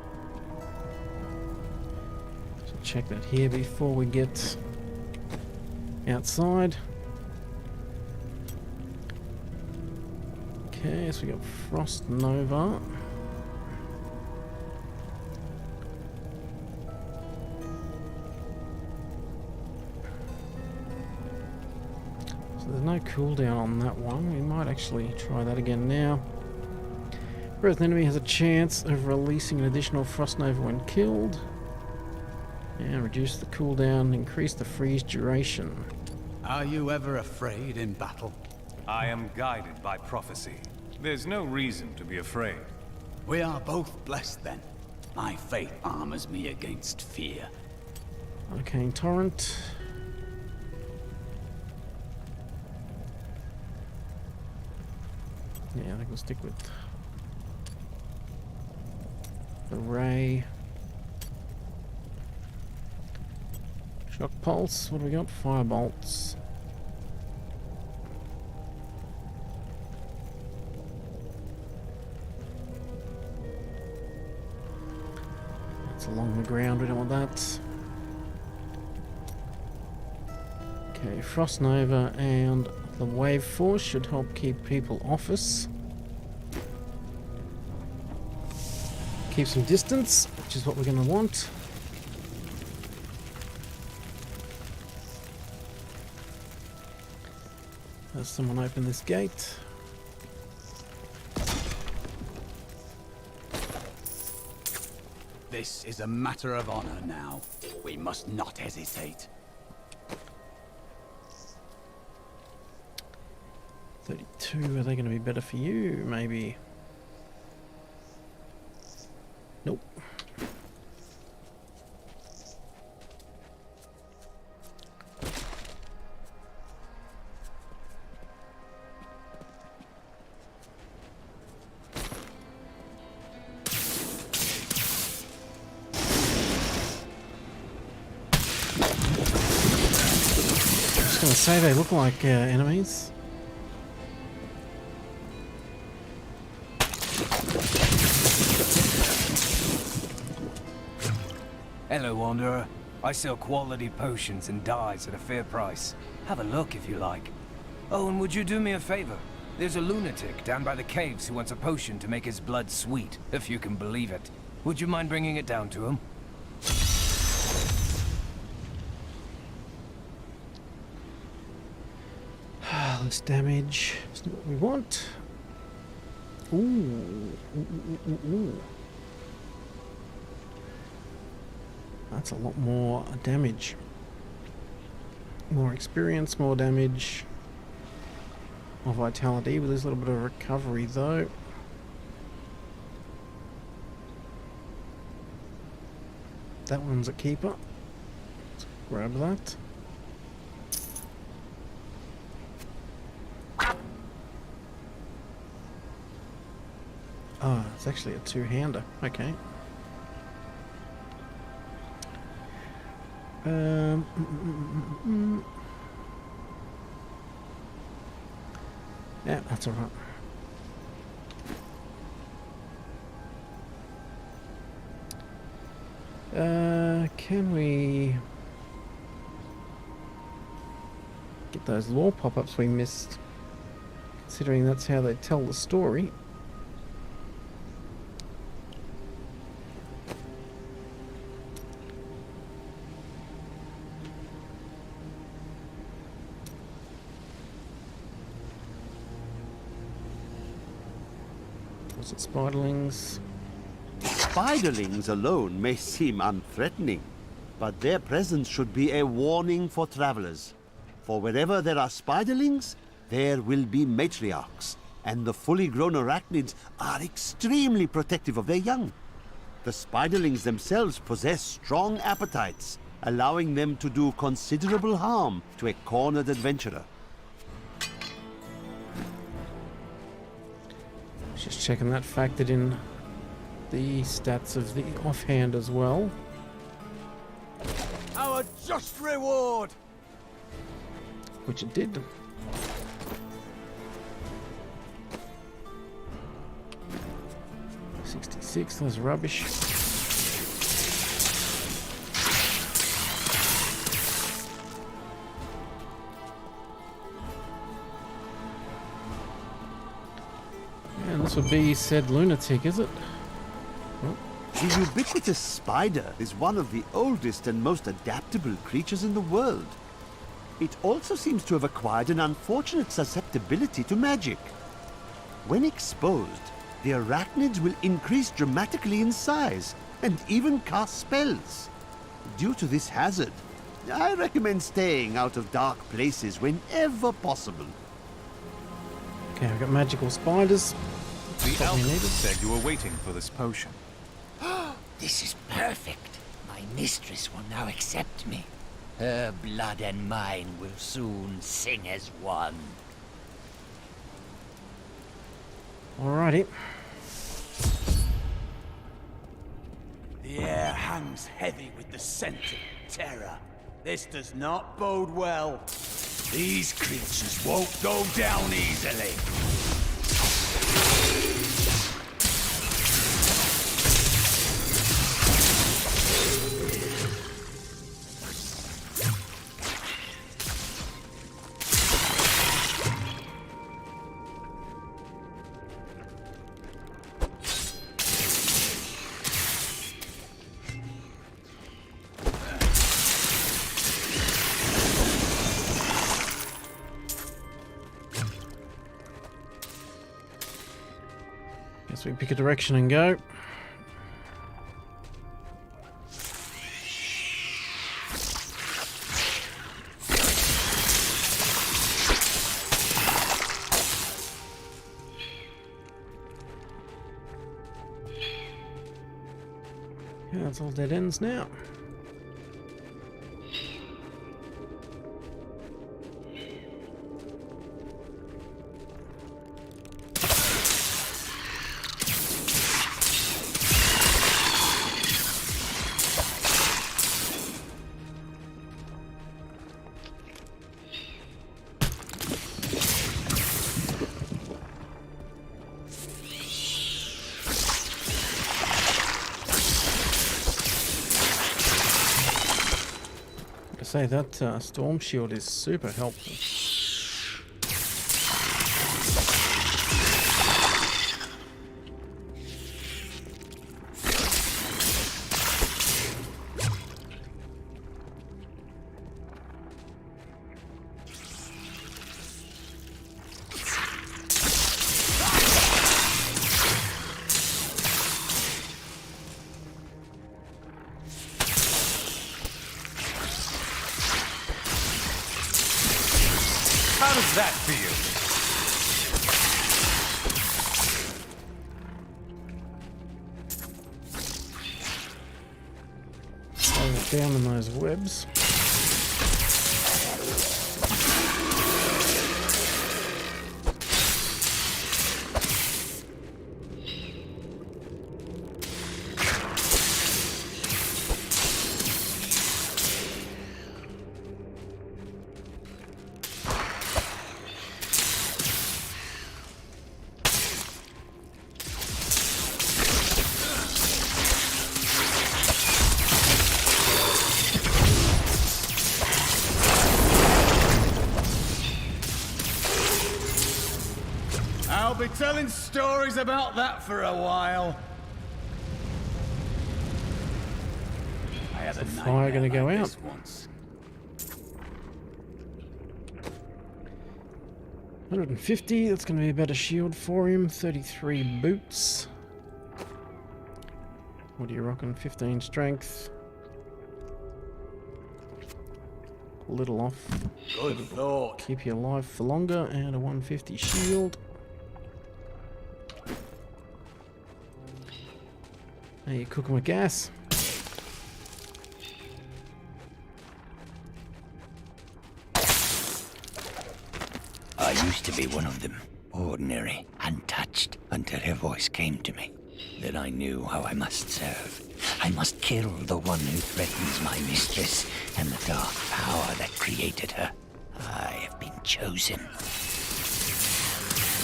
So check that here before we get outside. Okay, so we got Frost Nova. So there's no cooldown on that one. We might actually try that again now. Whereas an enemy has a chance of releasing an additional Frost Nova when killed. And reduce the cooldown, increase the freeze duration. Are you ever afraid in battle? I am guided by prophecy. There's no reason to be afraid. We are both blessed then. My faith armors me against fear. Arcane Torrent. Yeah, I think we'll stick with the Ray. Shock Pulse, what do we got? Firebolts. It's along the ground, we don't want that. Okay, Frost Nova and the Wave Force should help keep people off us. Keep some distance, which is what we're going to want. Has someone open this gate? This is a matter of honor now. We must not hesitate. 32, are they going to be better for you? Maybe. Nope. Just going to say they look like enemies. Hello, Wanderer. I sell quality potions and dyes at a fair price. Have a look if you like. Oh, and would you do me a favor? There's a lunatic down by the caves who wants a potion to make his blood sweet, if you can believe it. Would you mind bringing it down to him? Less damage. That's not what we want. Ooh. Ooh. That's a lot more damage. More experience, more damage. More vitality, but there's a little bit of recovery though. That one's a keeper. Let's grab that. Ah, it's actually a two-hander. Okay. Yeah, that's alright. Can we get those lore pop-ups we missed? Considering that's how they tell the story. Was it spiderlings? Spiderlings alone may seem unthreatening, but their presence should be a warning for travelers. For wherever there are spiderlings, there will be matriarchs, and the fully grown arachnids are extremely protective of their young. The spiderlings themselves possess strong appetites, allowing them to do considerable harm to a cornered adventurer. Just checking that factored in the stats of the offhand as well. Our just reward! Which it did. $66, that's rubbish. And this would be said lunatic, is it? Oh. The ubiquitous spider is one of the oldest and most adaptable creatures in the world. It also seems to have acquired an unfortunate susceptibility to magic. When exposed, the arachnids will increase dramatically in size and even cast spells. Due to this hazard, I recommend staying out of dark places whenever possible. Okay, I've got magical spiders. The alchemist said you were waiting for this potion. This is perfect. My mistress will now accept me. Her blood and mine will soon sing as one. Alrighty. The air hangs heavy with the scent of terror. This does not bode well. These creatures won't go down easily. Guess we pick a direction and go. Yeah, it's all dead ends now. Say that storm shield is super helpful. How does that feel? Hold down in those webs. I'll be telling stories about that for a while. I had Is the fire going to go out? once. 150, that's going to be a better shield for him. 33 boots. What are you rocking? 15 strength. A little off. Good thought. Keep you alive for longer. And a 150 shield. Now you're cooking with gas. I used to be one of them. Ordinary, untouched, until her voice came to me. Then I knew how I must serve. I must kill the one who threatens my mistress and the dark power that created her. I have been chosen.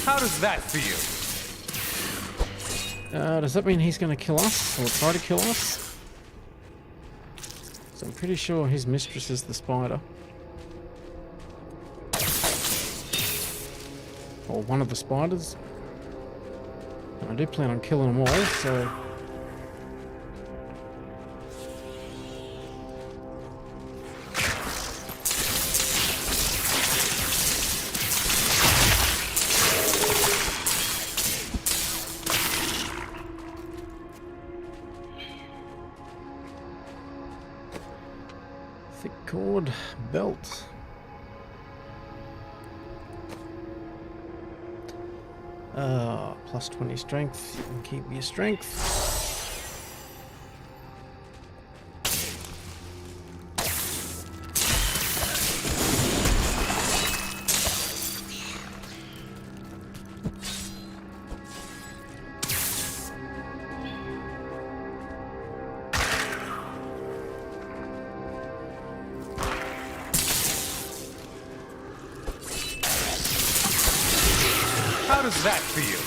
How does that feel? Does that mean he's going to kill us? Or try to kill us? So I'm pretty sure his mistress is the spider. Or one of the spiders. And I do plan on killing them all, so... Thick cord, belt. Plus 20 strength. You can keep your strength. How does that feel?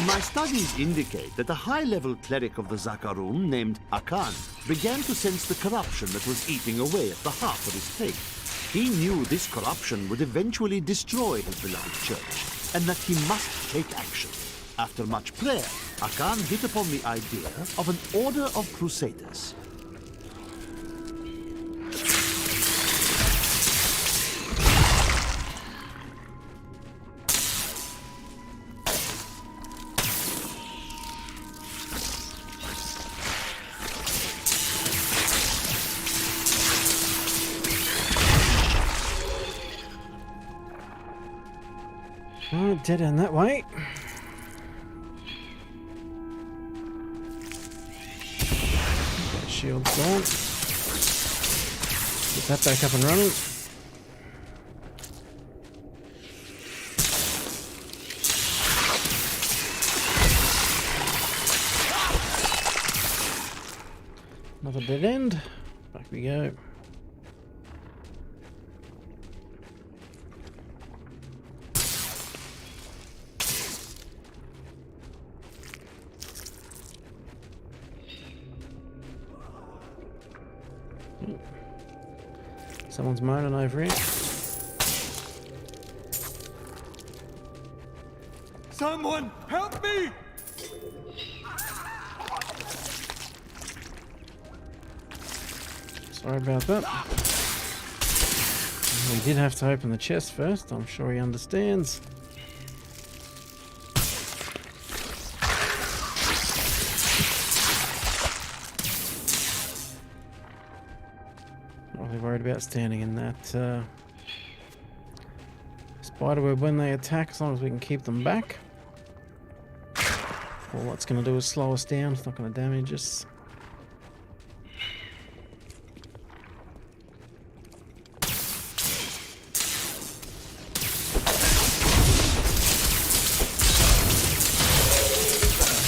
My studies indicate that a high-level cleric of the Zakarum named Akan began to sense the corruption that was eating away at the heart of his faith. He knew this corruption would eventually destroy his beloved church, and that he must take action. After much prayer, Akan hit upon the idea of an order of crusaders. Oh, dead end that way. That shield's gone. Get that back up and running. Another dead end. Back we go. Someone's moaning over here. Someone help me! Sorry about that. We did have to open the chest first. I'm sure he understands. Not really worried about standing in that spiderweb when they attack, as long as we can keep them back. All that's going to do is slow us down. It's not going to damage us.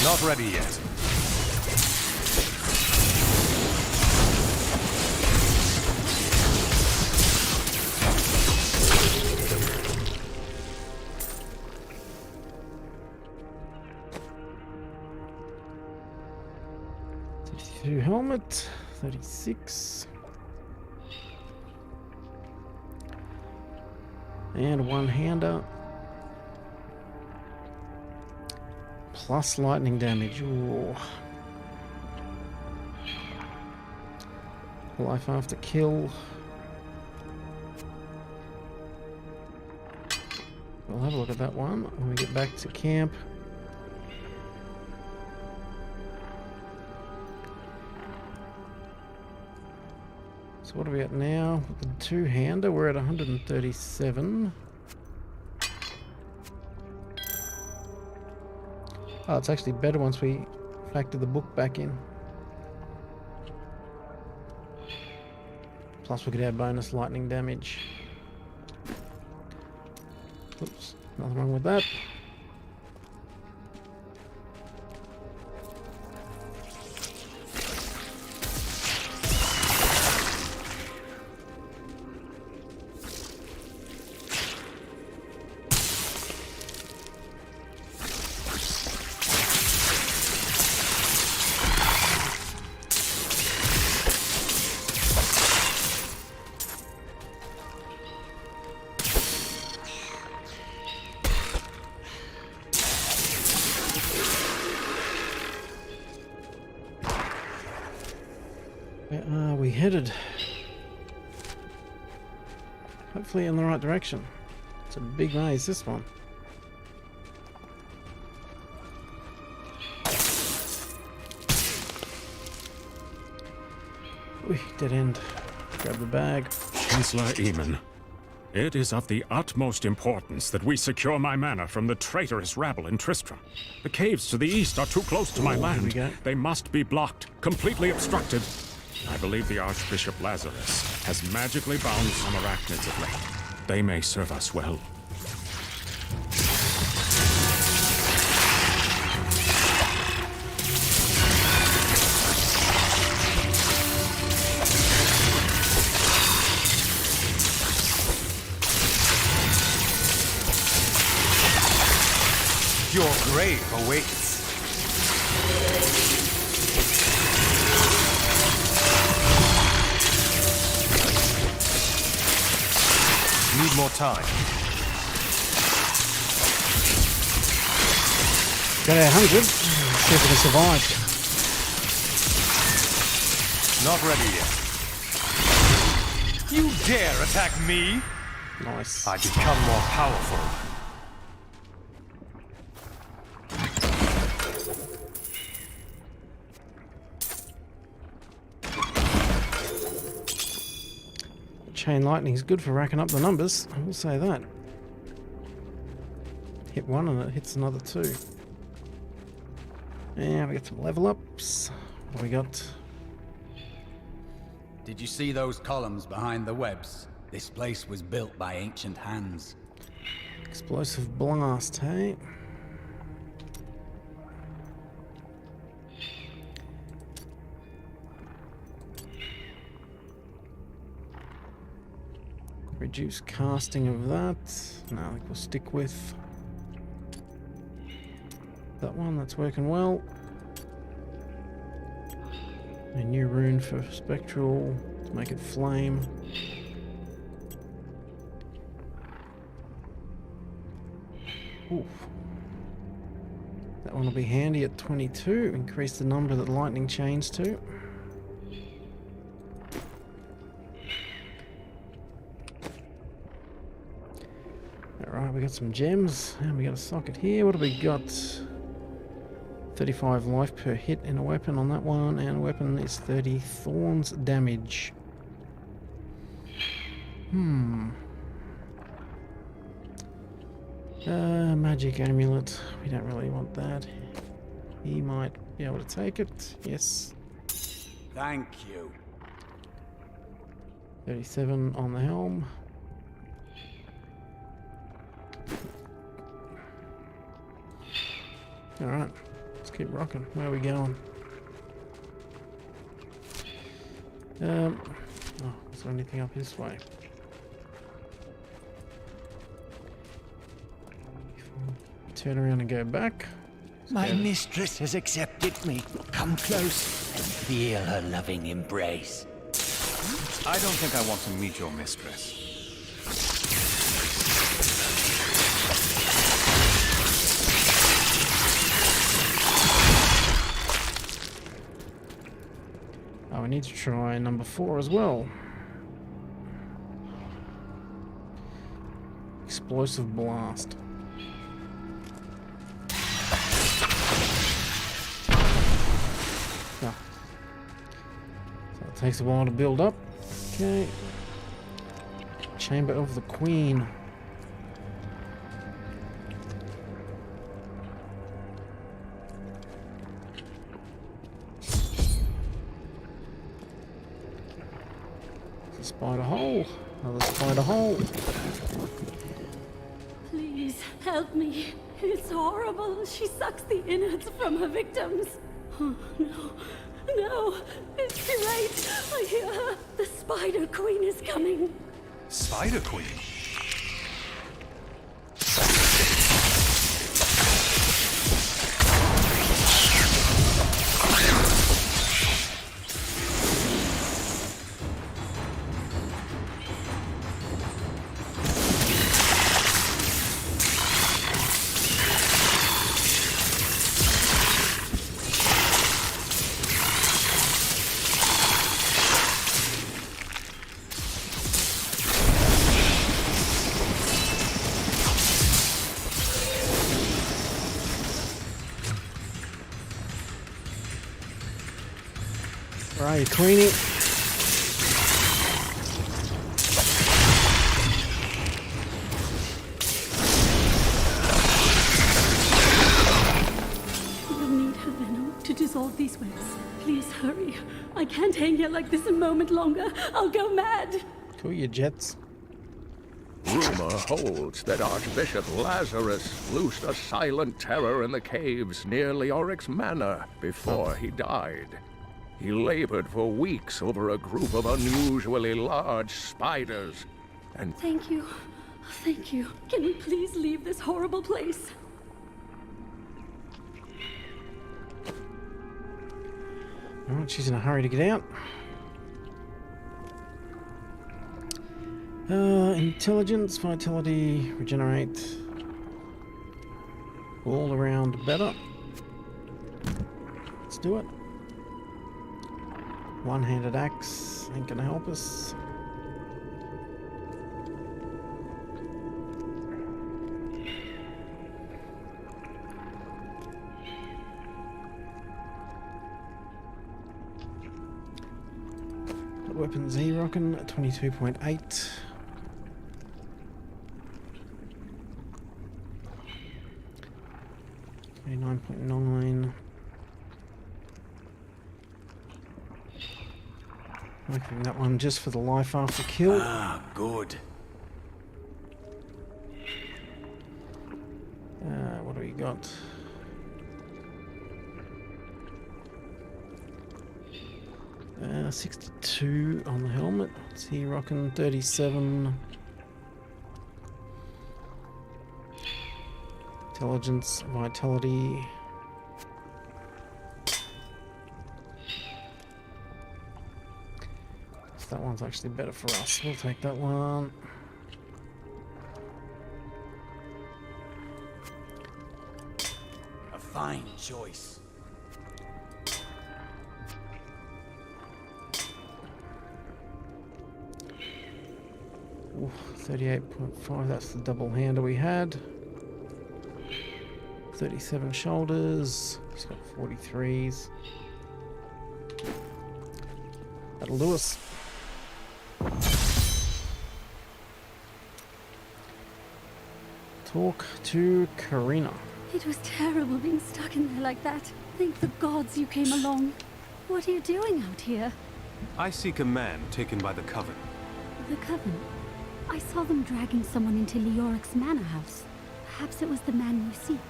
Not ready yet. Helmet, 36. And one-hander. Plus lightning damage. Ooh. Life after kill. We'll have a look at that one when we get back to camp. So what are we at now? With the two-hander, we're at 137. Oh, it's actually better once we factor the book back in. Plus we could add bonus lightning damage. Oops, nothing wrong with that. Where are we headed? Hopefully in the right direction. It's a big maze, this one. Ooh, dead end. Grab the bag. Chancellor Eamon, it is of the utmost importance that we secure my manor from the traitorous rabble in Tristram. The caves to the east are too close to my land. They must be blocked, completely obstructed. I believe the Archbishop Lazarus has magically bound some arachnids of late. They may serve us well. Your grave awaits. Need more time. Got 100. See if we can survive. Not ready yet. You dare attack me? Nice. I become more powerful. Chain lightning is good for racking up the numbers, I will say that. Hit one and it hits another two. And we got some level ups. What we got? Did you see those columns behind the webs? This place was built by ancient hands. Explosive blast, hey? Reduce casting of that. No, I think we'll stick with that one. That's working well. A new rune for spectral to make it flame. Oof. That one will be handy at 22. Increase the number that lightning chains to. Alright, we got some gems, and we got a socket here. What have we got? 35 life per hit in a weapon on that one, and a weapon is 30 thorns damage. Magic amulet. We don't really want that. He might be able to take it. Yes. Thank you. 37 on the helm. Alright, let's keep rocking. Where are we going? Oh, is there anything up this way? Turn around and go back. My mistress has accepted me. Come close and feel her loving embrace. I don't think I want to meet your mistress. need to try number 4 as well. Explosive blast. Ah. So it takes a while to build up. Okay. Chamber of the Queen. Spider hole. Another spider hole. Please help me. It's horrible. She sucks the innards from her victims. Oh, no. No. It's too late. I hear her. The Spider Queen is coming. Spider Queen? Right, Queenie. We'll need her venom to dissolve these webs. Please hurry. I can't hang here like this a moment longer. I'll go mad. Cool your jets. Rumor holds that Archbishop Lazarus loosed a silent terror in the caves near Leoric's manor before he died. He labored for weeks over a group of unusually large spiders, and... Thank you. Thank you. Can we please leave this horrible place? Alright, she's in a hurry to get out. Intelligence, vitality, regenerate. All around better. Let's do it. One-handed axe ain't gonna help us. Weapon Z rockin' at 22.8. Okay, 9.9. Making that one just for the life after kill. Ah, good. What do we got? Uh, 62 on the helmet. See, rocking 37. Intelligence, vitality. That one's actually better for us. We'll take that one. A fine choice. Ooh, 38.5, that's the double hander we had. 37 shoulders. He's got 43s. That'll do us. Talk to Karina. It was terrible being stuck in there like that. Thank the gods you came along. What are you doing out here? I seek a man taken by the Coven. The Coven? I saw them dragging someone into Leoric's manor house. Perhaps it was the man you seek.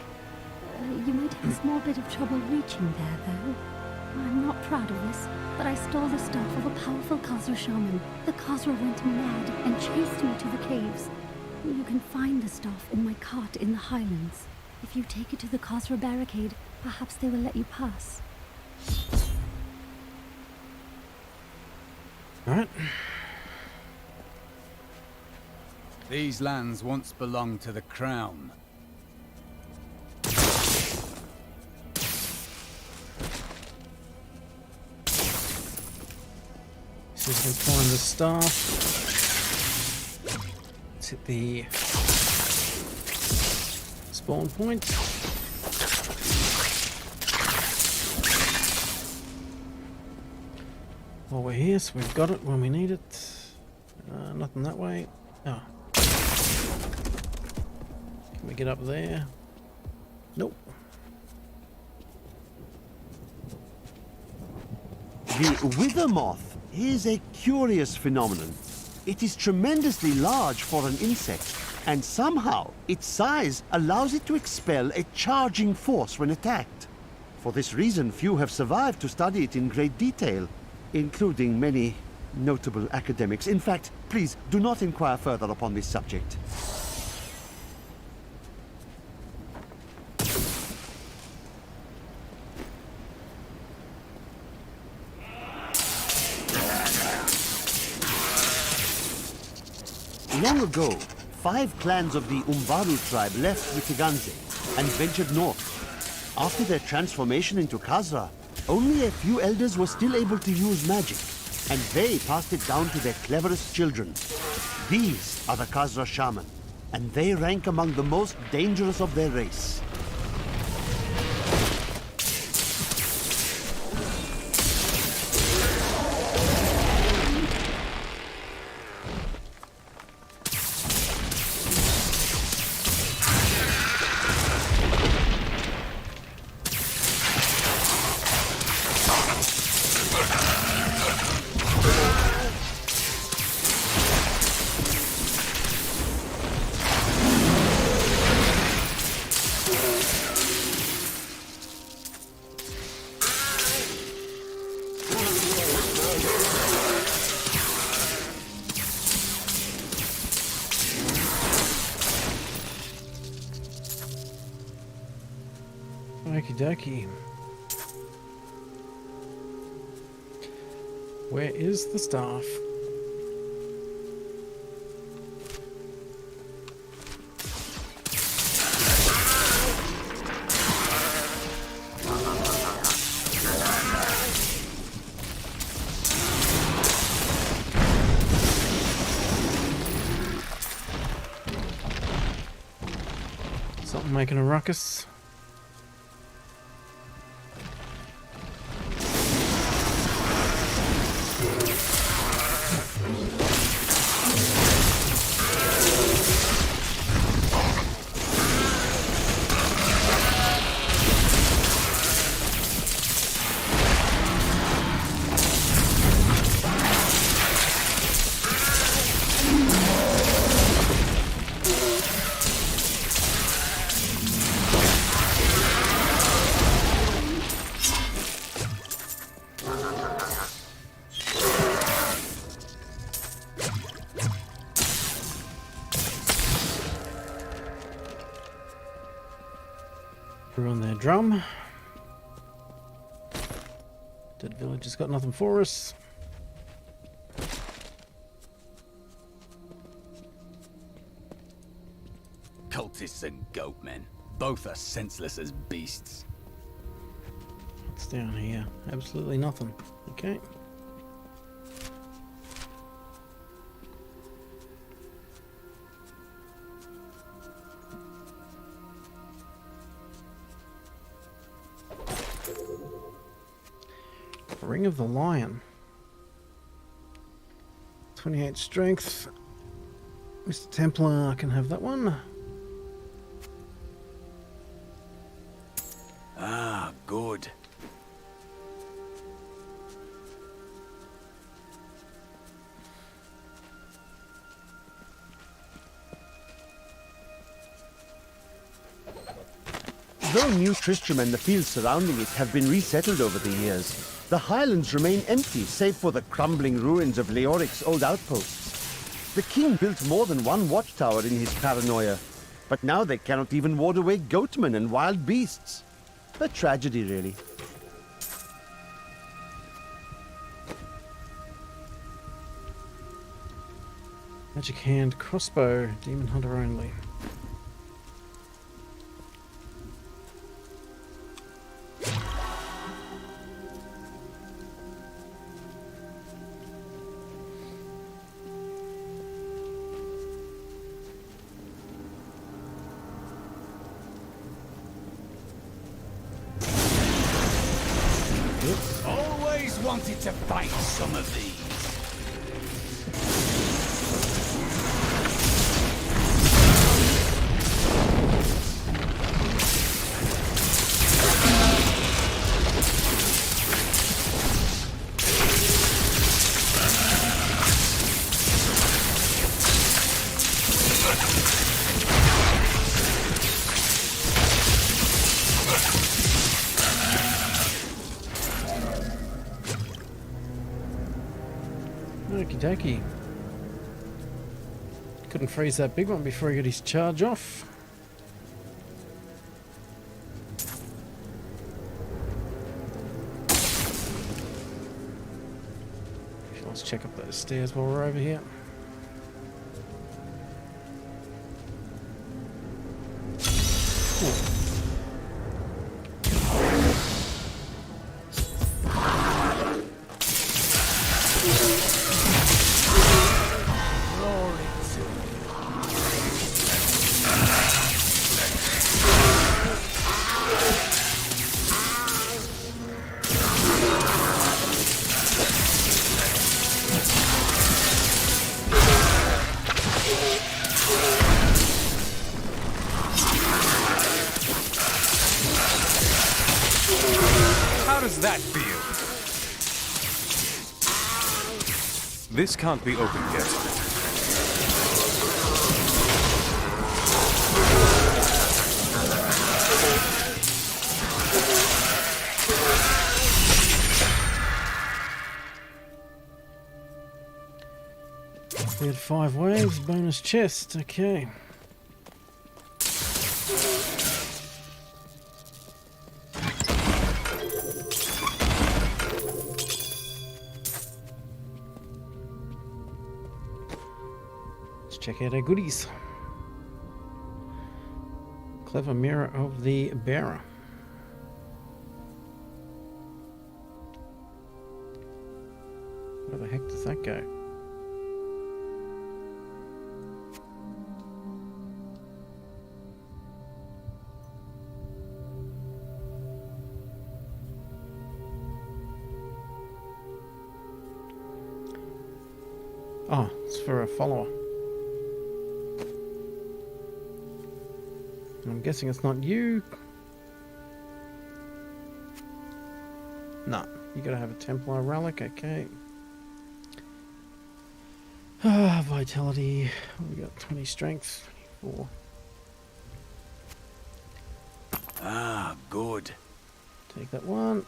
You might have a small bit of trouble reaching there, though. I'm not proud of this, but I stole the stuff of a powerful Khazra shaman. The Khazra went mad and chased me to the caves. You can find the stuff in my cart in the highlands. If you take it to the Khazra barricade, perhaps they will let you pass. Alright. These lands once belonged to the Crown. See if we can find the staff. Let's hit the spawn point. While we're here, so we've got it when we need it. Nothing that way. Oh. Can we get up there? Nope. The wither moth is a curious phenomenon. It is tremendously large for an insect, and somehow its size allows it to expel a charging force when attacked. For this reason, few have survived to study it in great detail, including many notable academics. In fact, please do not inquire further upon this subject. Long ago, 5 clans of the Umbaru tribe left Mitiganze and ventured north. After their transformation into Khazra, only a few elders were still able to use magic, and they passed it down to their cleverest children. These are the Khazra shaman, and they rank among the most dangerous of their race. Okie dokie. Where is the staff? Something making a ruckus. Ruin their drum. Dead village has got nothing for us. Cultists and goatmen. Both are senseless as beasts. What's down here? Absolutely nothing. Okay. Ring of the Lion. 28 strength. Mr. Templar can have that one. Ah, good. Though New Tristram and the fields surrounding it have been resettled over the years, the highlands remain empty save for the crumbling ruins of Leoric's old outposts. The king built more than one watchtower in his paranoia, but now they cannot even ward away goatmen and wild beasts. A tragedy, really. Magic hand, crossbow, demon hunter only. always wanted to fight some of these. Okie dokie. Couldn't freeze that big one before he got his charge off. Let's check up those stairs while we're over here. How does that feel? This can't be opened yet. We had 5 waves, bonus chest, okay. Let's check out our goodies. Clever mirror of the bearer. Where the heck does that go? Oh, it's for a follower. I'm guessing it's not you. Nah, you gotta have a Templar relic, okay. Ah, vitality. We got 20 strength, 24. Ah, good. Take that one.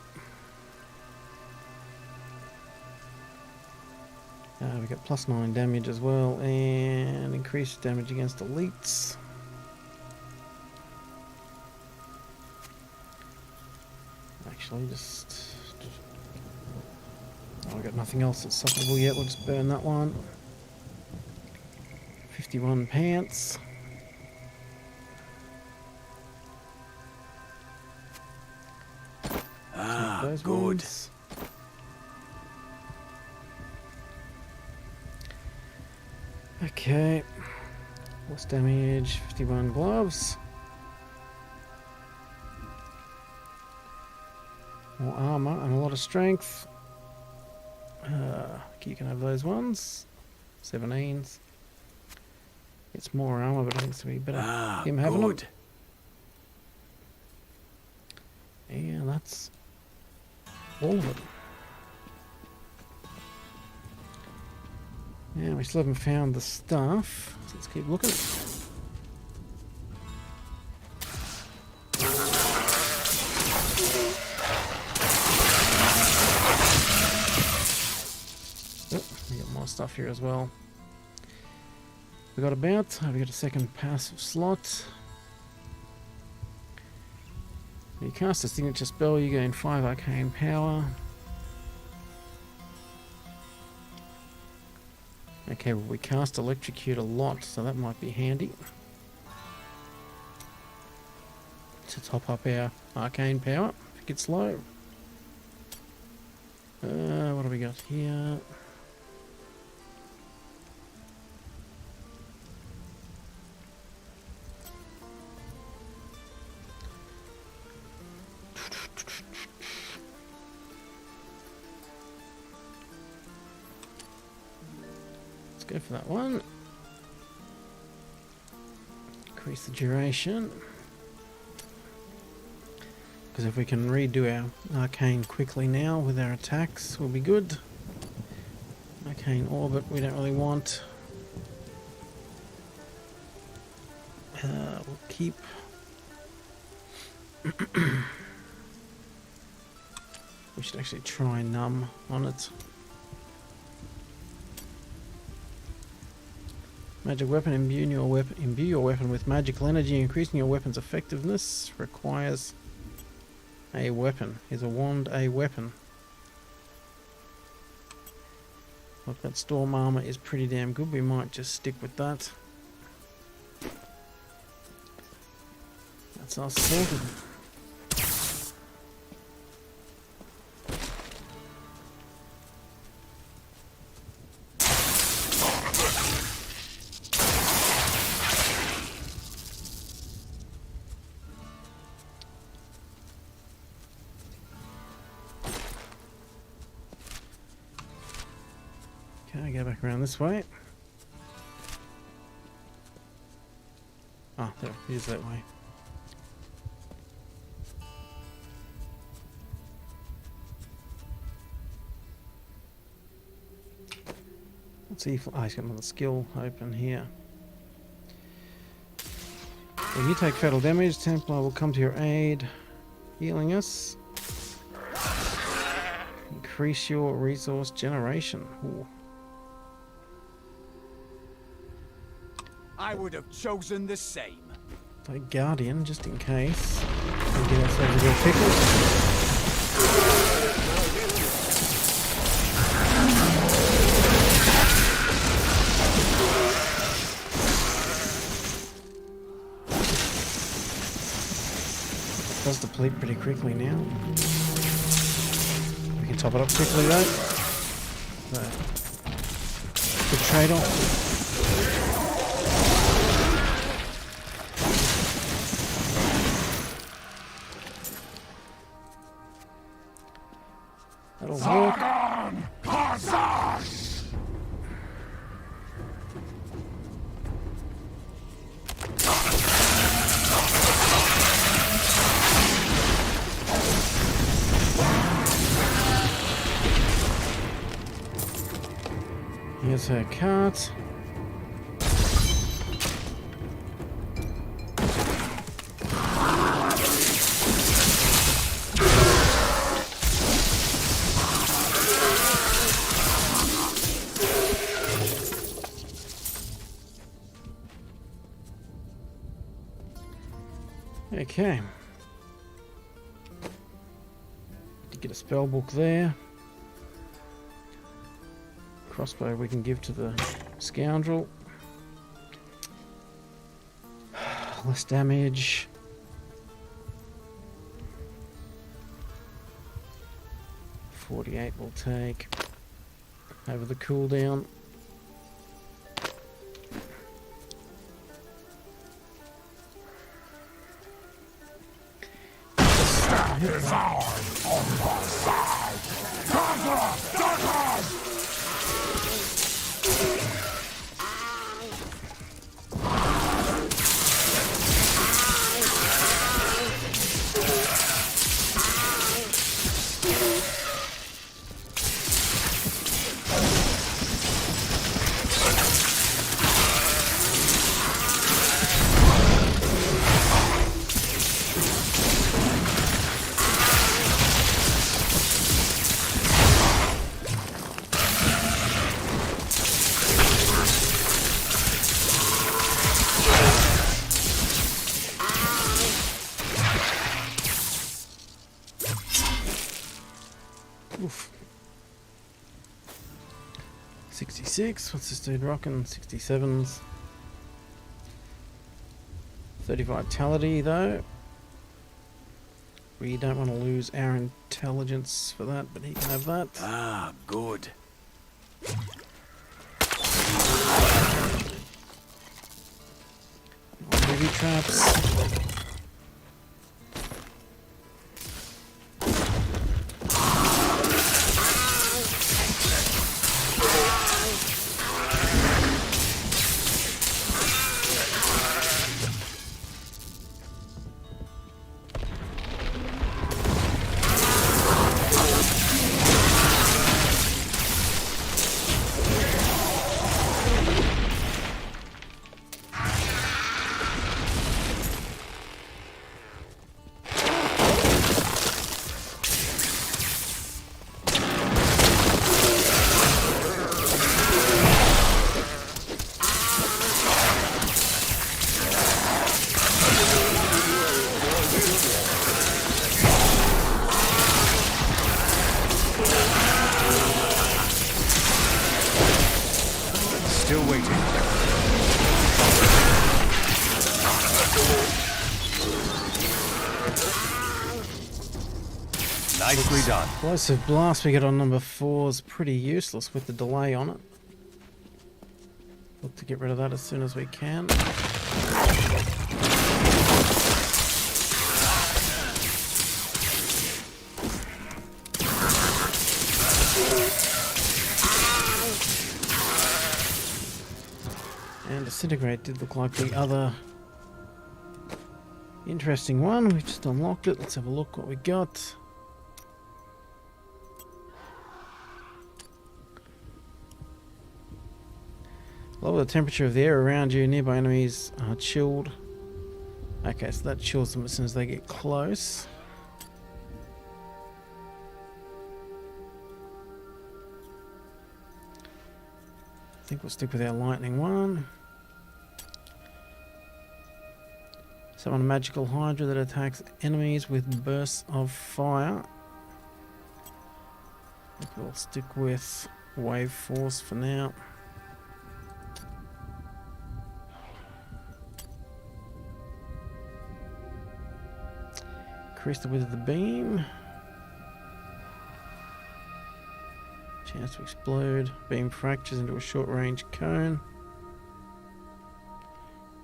We got +9 damage as well, and increased damage against elites. Actually, oh, I got nothing else that's sufferable yet. We'll just burn that one. 51 pants. Ah, those good. ones. Okay. Less damage, 51 gloves. More armor and a lot of strength. You can have those ones. 17s. It's more armor, but I think it's going to be better him having them. And that's all of it. Yeah, we still haven't found the stuff, so let's keep looking. Oh, we got more stuff here as well. We got we got a second passive slot. When you cast a signature spell, you gain 5 arcane power. Okay, well, we cast electrocute a lot, so that might be handy to top up our arcane power if it gets low. What do we got here? go for that one. Increase the duration. Because if we can redo our arcane quickly now with our attacks, we'll be good. Arcane orbit we don't really want. We'll keep. We should actually try numb on it. Magic weapon, imbue your weapon with magical energy. Increasing your weapon's effectiveness requires a weapon. Is a wand a weapon? Look, that storm armor is pretty damn good. We might just stick with that. That's us sorted. Okay, go back around this way. Oh, there, it is that way. Let's see if he's got another skill open here. When you take fatal damage, Templar will come to your aid, healing us. Increase your resource generation. Ooh. I would have chosen the same. Take Guardian, just in case. And get ourselves a little pickle. Does deplete pretty quickly now. We can top it up quickly though. So, good trade-off. That'll work. Here's her cart. Okay. To get a spell book there. Crossbow we can give to the scoundrel. Less damage. .48 will take over the cooldown. Is ours on my side. Conqueror, darkness! Oof. 66. What's this dude rocking? 67s. 30 vitality though. We don't want to lose our intelligence for that, but he can have that. Ah, good. Booby traps. Nicely done. Explosive blast we get on number 4 is pretty useless with the delay on it. Look to get rid of that as soon as we can. And Disintegrate did look like the other interesting one. We just unlocked it. Let's have a look what we got. Lower the temperature of the air around you. Nearby enemies are chilled. Okay, so that chills them as soon as they get close. I think we'll stick with our lightning one. Summon a magical hydra that attacks enemies with bursts of fire. I think we'll stick with wave force for now. Increase the width of the beam. Chance to explode. Beam fractures into a short-range cone.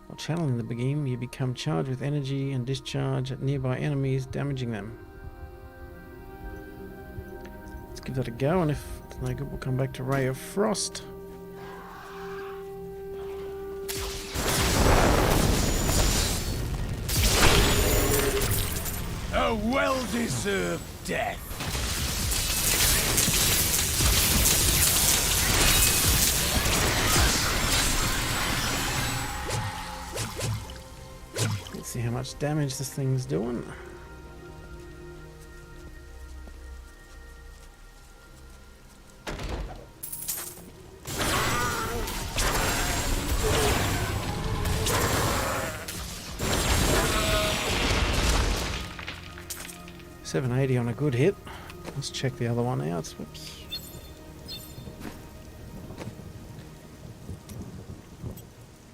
While channeling the beam, you become charged with energy and discharge at nearby enemies, damaging them. Let's give that a go, and if it's no good, we'll come back to Ray of Frost. A well-deserved death. Let's see how much damage this thing's doing. $780 on a good hit. Let's check the other one out. Whoops.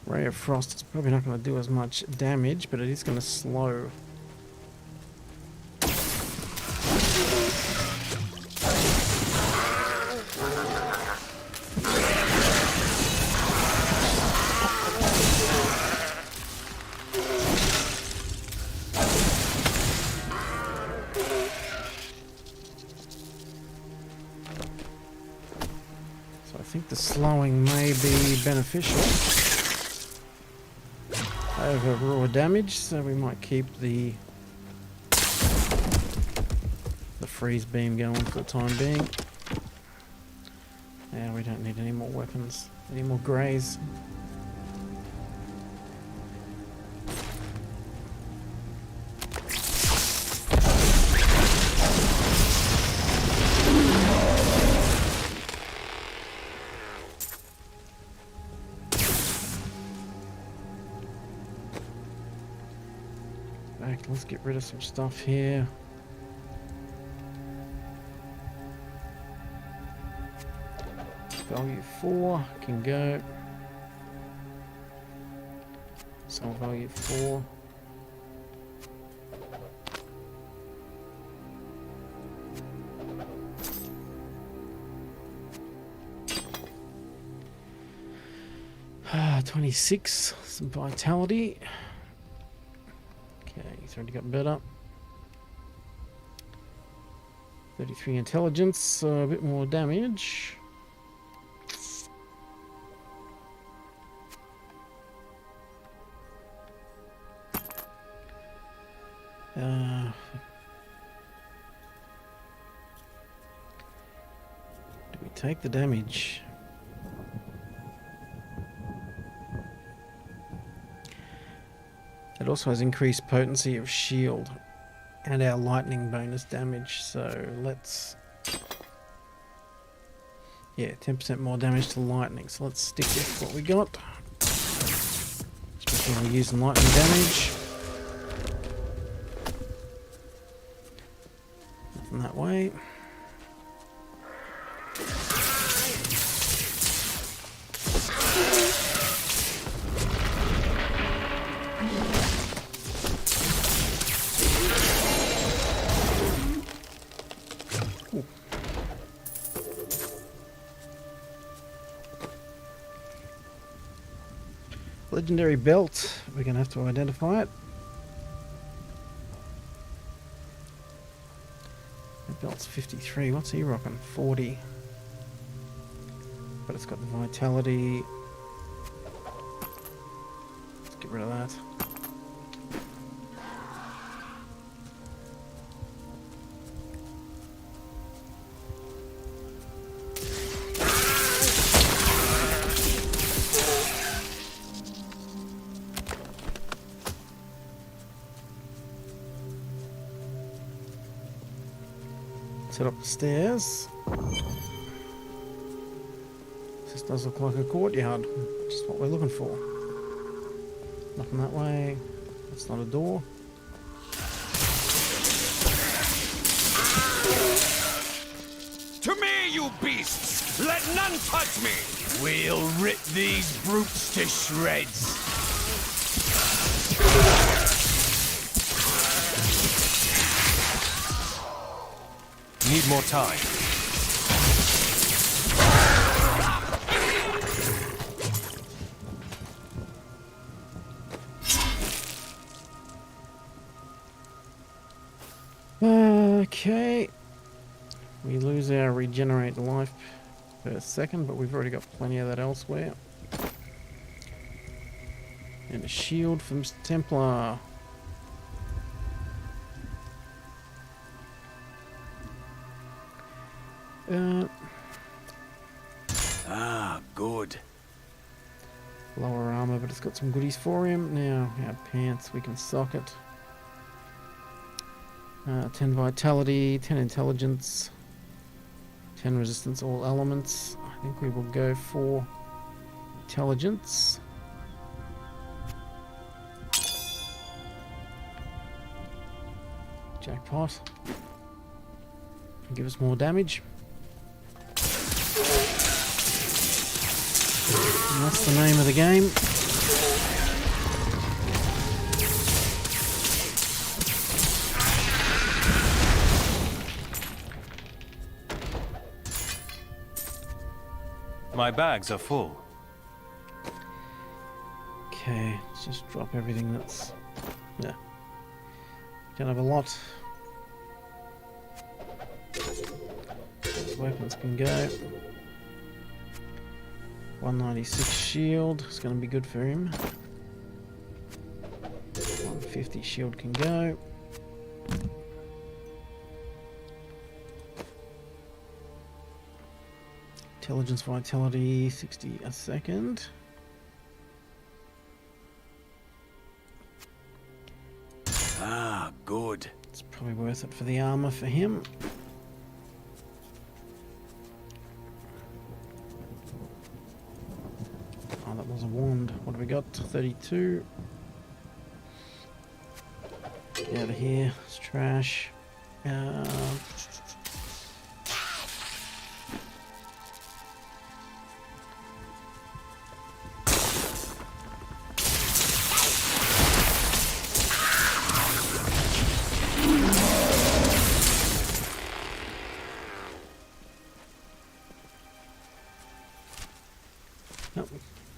Ray of Frost is probably not going to do as much damage, but it is going to slow. So I think the slowing may be beneficial over raw damage, so we might keep the freeze beam going for the time being. Yeah, we don't need any more weapons, any more greys. Let's get rid of some stuff here. Value 4 can go. Sell value 4. Ah, 26. Some vitality. Okay, he's already got better. 33 intelligence, a bit more damage. Do we take the damage? It also has increased potency of shield and our lightning bonus damage, so let's... Yeah, 10% more damage to lightning, so let's stick with what we got. Especially when we're using lightning damage. Nothing that way. Legendary belt. We're going to have to identify it. The belt's 53. What's he rocking? 40. But it's got the vitality. Let's get rid of that. Set up the stairs. This does look like a courtyard, which is what we're looking for. Nothing that way. That's not a door. To me, you beasts! Let none touch me! We'll rip these brutes to shreds! Need more time. Okay. We lose our regenerate life per second, but we've already got plenty of that elsewhere. And a shield from Templar. Good. Lower armor, but it's got some goodies for him. Now, our pants, we can sock it. 10 vitality, 10 intelligence, 10 resistance, all elements. I think we will go for intelligence. Jackpot. Give us more damage. And that's the name of the game. My bags are full. Okay, let's just drop everything that's... yeah. Don't have a lot. Those weapons can go. 196 shield is going to be good for him. 150 shield can go. Intelligence vitality 60 a second. Good. It's probably worth it for the armor for him. Oh, that was a wand. What have we got? 32. Get out of here. It's trash.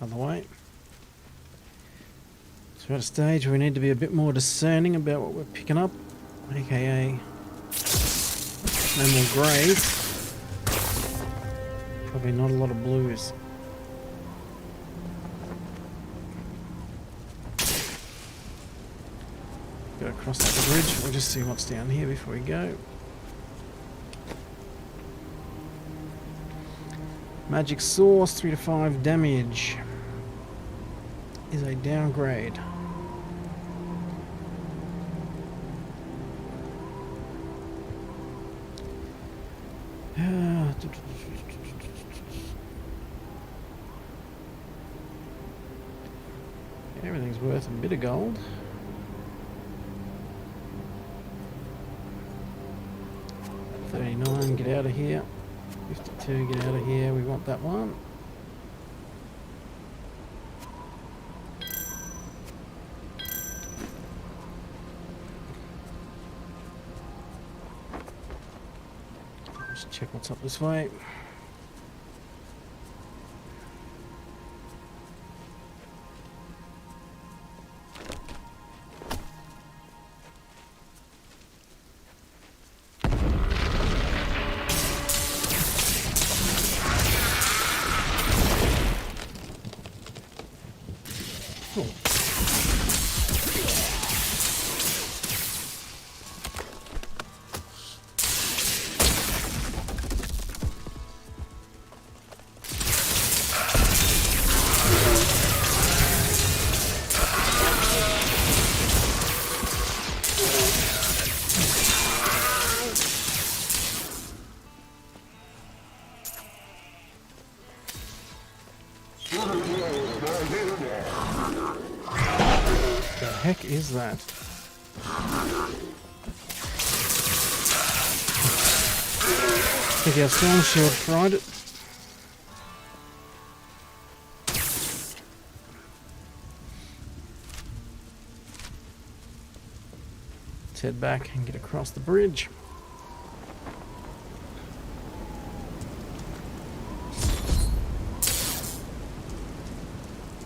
Other way. So we're at a stage where we need to be a bit more discerning about what we're picking up, aka no more greys. Probably not a lot of blues. Go across that bridge. We'll just see what's down here before we go. Magic Source, 3 to 5 damage. Is a downgrade. Everything's worth a bit of gold. $39, get out of here. 52, get out of here. We want that one. Let's check what's up this way. heck is that? I think our storm shield tried it. Let's head back and get across the bridge.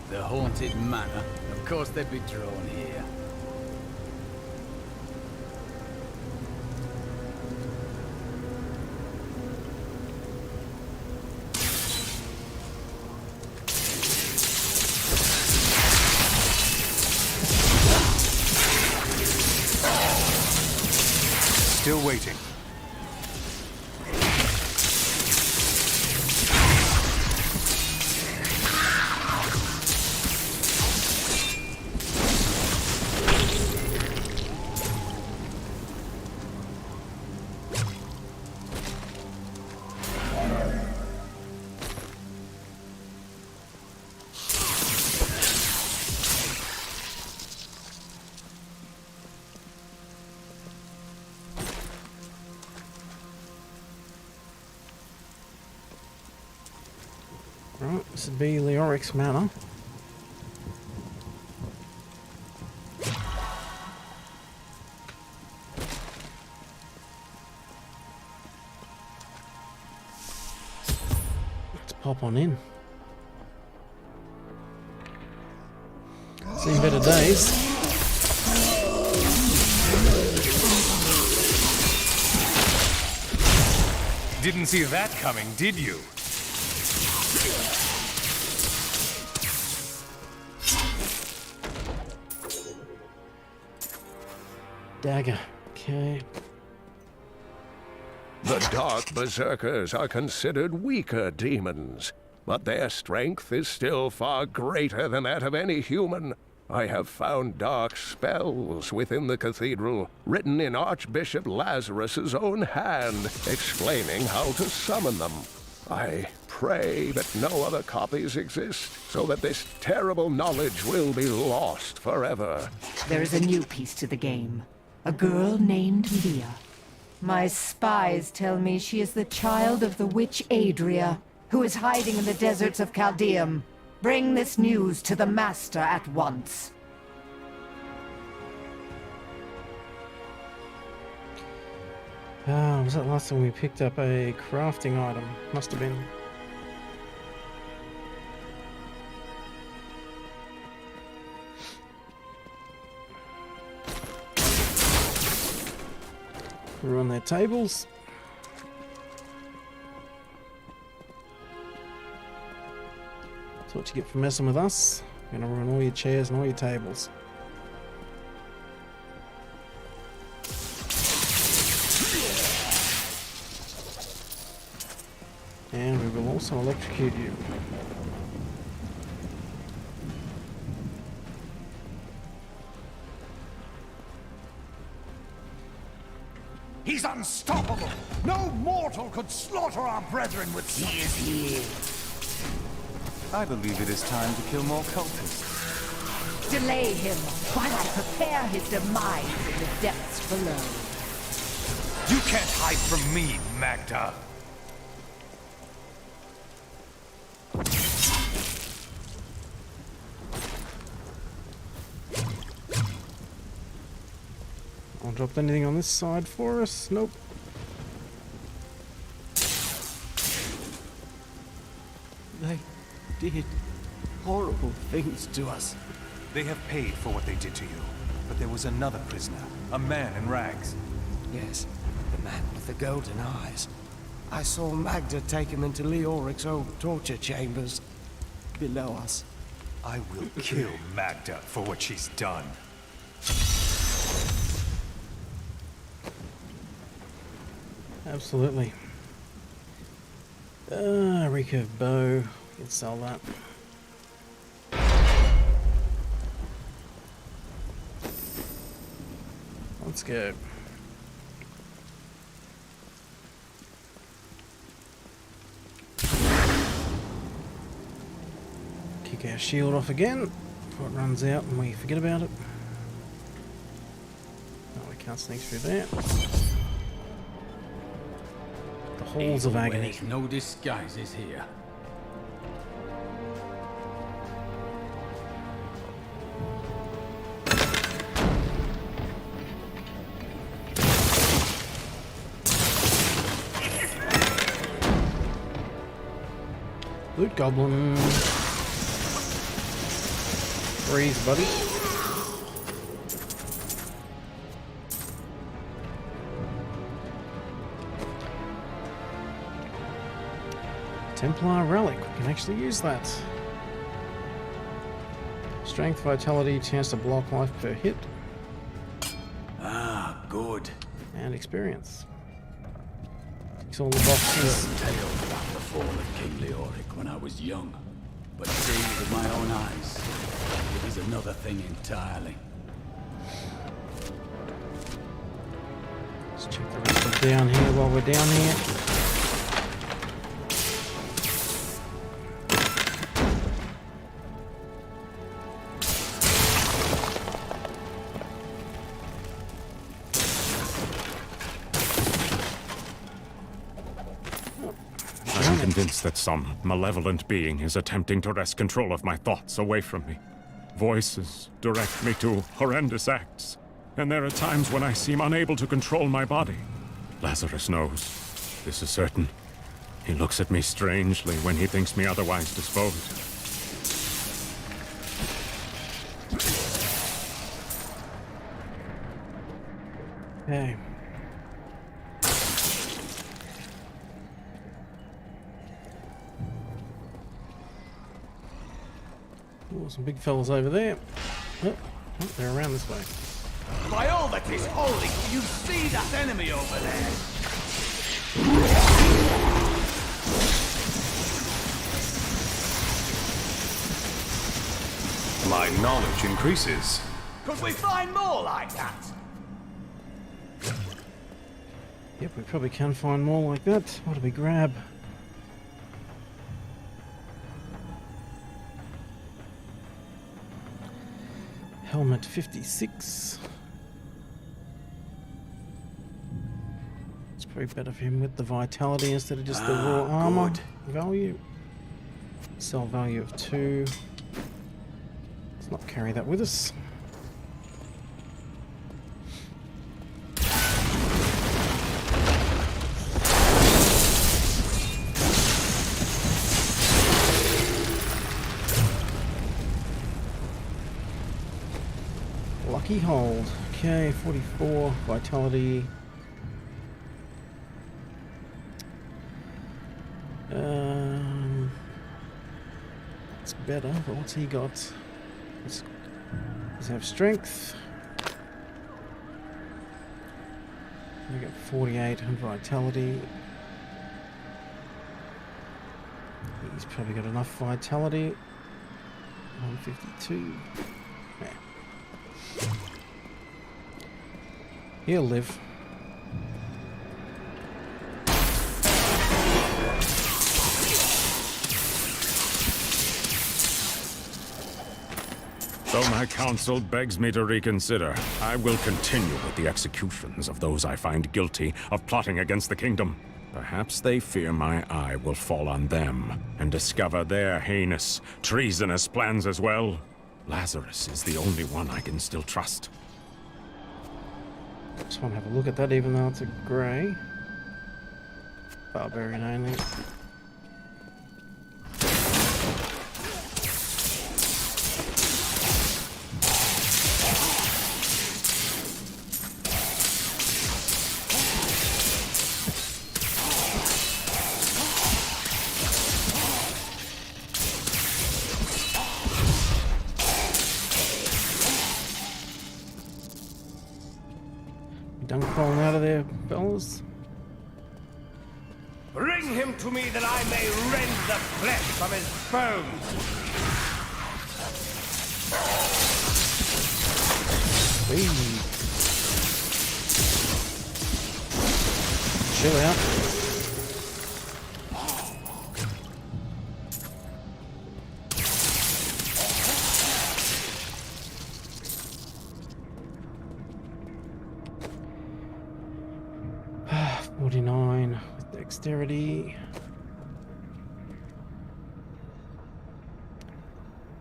The haunted manor. Of course they'd be drawn here. Still waiting. Right, this would be Leoric's Manor. Let's pop on in. Seen better days. Didn't see that coming, did you? Dagger. Okay. The Dark Berserkers are considered weaker demons, but their strength is still far greater than that of any human. I have found dark spells within the cathedral, written in Archbishop Lazarus's own hand, explaining how to summon them. I pray that no other copies exist, so that this terrible knowledge will be lost forever. There is a new piece to the game. A girl named Leah. My spies tell me she is the child of the witch Adria, who is hiding in the deserts of Chaldeum. Bring this news to the Master at once. Was that last time we picked up a crafting item? Must have been. Ruin their tables. That's what you get for messing with us. We're gonna ruin all your chairs and all your tables. And we will also electrocute you. He's unstoppable! No mortal could slaughter our brethren with such... He is here. I believe it is time to kill more cultists. Delay him while I prepare his demise in the depths below. You can't hide from me, Magda! Dropped anything on this side for us? Nope. They did horrible things to us. They have paid for what they did to you. But there was another prisoner, a man in rags. Yes, the man with the golden eyes. I saw Magda take him into Leoric's old torture chambers below us. I will kill Magda for what she's done. Absolutely. Recurve bow. We can sell that. Let's go. Kick our shield off again before it runs out and we forget about it. Can't sneak through there. The halls of agony. No disguises here. Loot goblin. Freeze, buddy. Templar relic. We can actually use that. Strength, vitality, chance to block life per hit. Ah, good. And experience. Ticks all the boxes. Tales about the fall of King Leoric when I was young, but seeing it with my own eyes, it was another thing entirely. Let's check the rest of down here while we're down here. I'm convinced that some malevolent being is attempting to wrest control of my thoughts away from me. Voices direct me to horrendous acts, and there are times when I seem unable to control my body. Lazarus knows. This is certain. He looks at me strangely when he thinks me otherwise disposed. Okay. Oh, some big fellas over there. Oh, they're around this way. By all that is holy, you see that enemy over there? My knowledge increases. Could we find more like that? Yep, we probably can find more like that. What do we grab? Helmet 56. It's probably better for him with the vitality instead of just the raw armor value. Sell value of 2. Let's not carry that with us. Lucky hold. Okay, 44 vitality. It's better, but what's he got? Does he have strength? We got 48 and vitality. He's probably got enough vitality. 152. Yeah. He'll live. Though my counsel begs me to reconsider, I will continue with the executions of those I find guilty of plotting against the kingdom. Perhaps they fear my eye will fall on them and discover their heinous, treasonous plans as well. Lazarus is the only one I can still trust. Just want to have a look at that, even though it's a grey. Barbarian only. Done crawling out of there, fellas. Bring him to me that I may rend the flesh from his bones! Chill out. 49 with dexterity.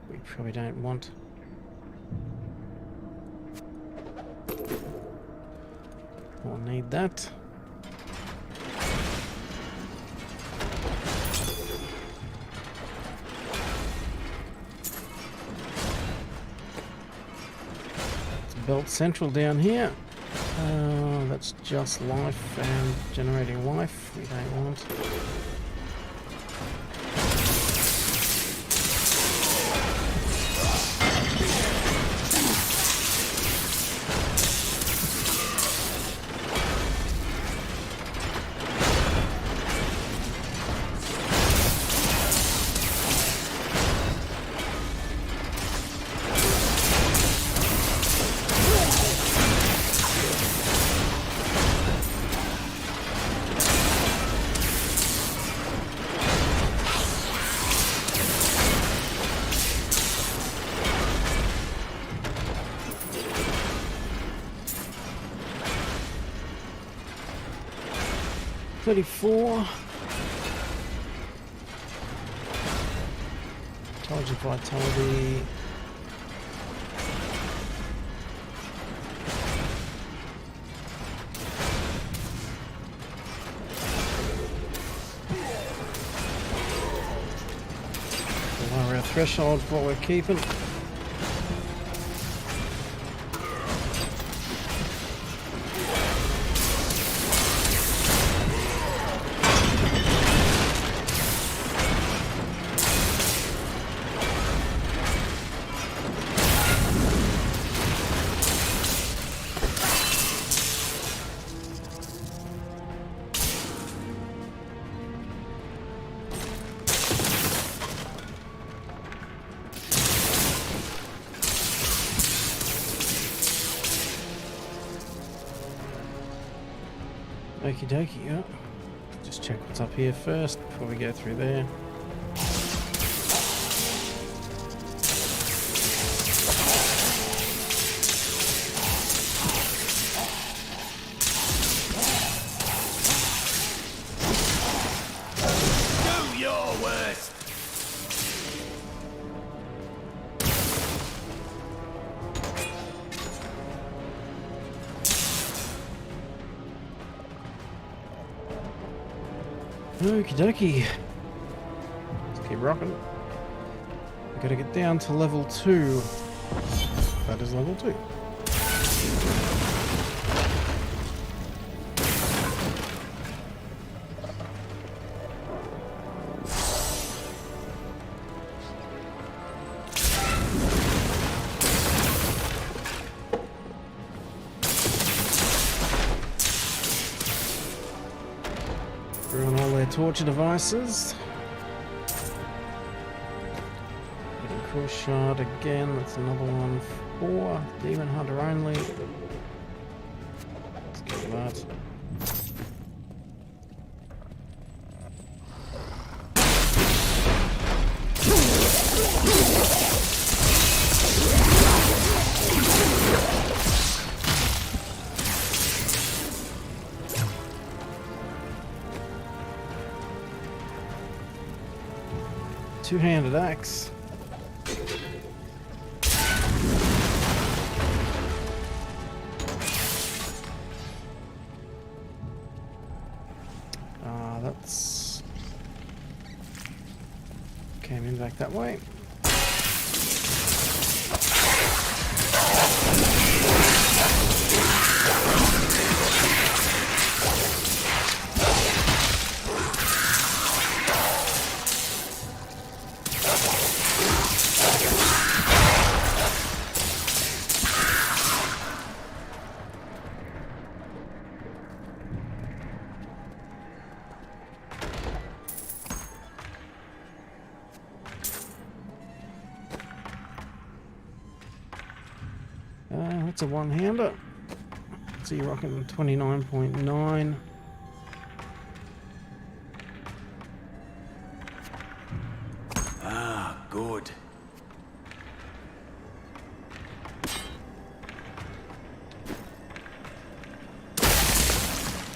We probably don't want. We'll need that. It's belt central down here. That's just life and generating life. We don't want. $34. Intelligent vitality. Lower our threshold for what we're keeping. Okie dokie, yeah. Just check what's up here first before we go through there. Do your worst! Okie dokie. Let's keep rocking. We gotta get down to level 2. That is level 2. On all their torture devices. Getting Cruel Shard again, that's another one for Demon Hunter only. Let's get that. Two-handed axe. That's came in back that way. That's a one-hander. So you're rocking 29.9. Ah, good.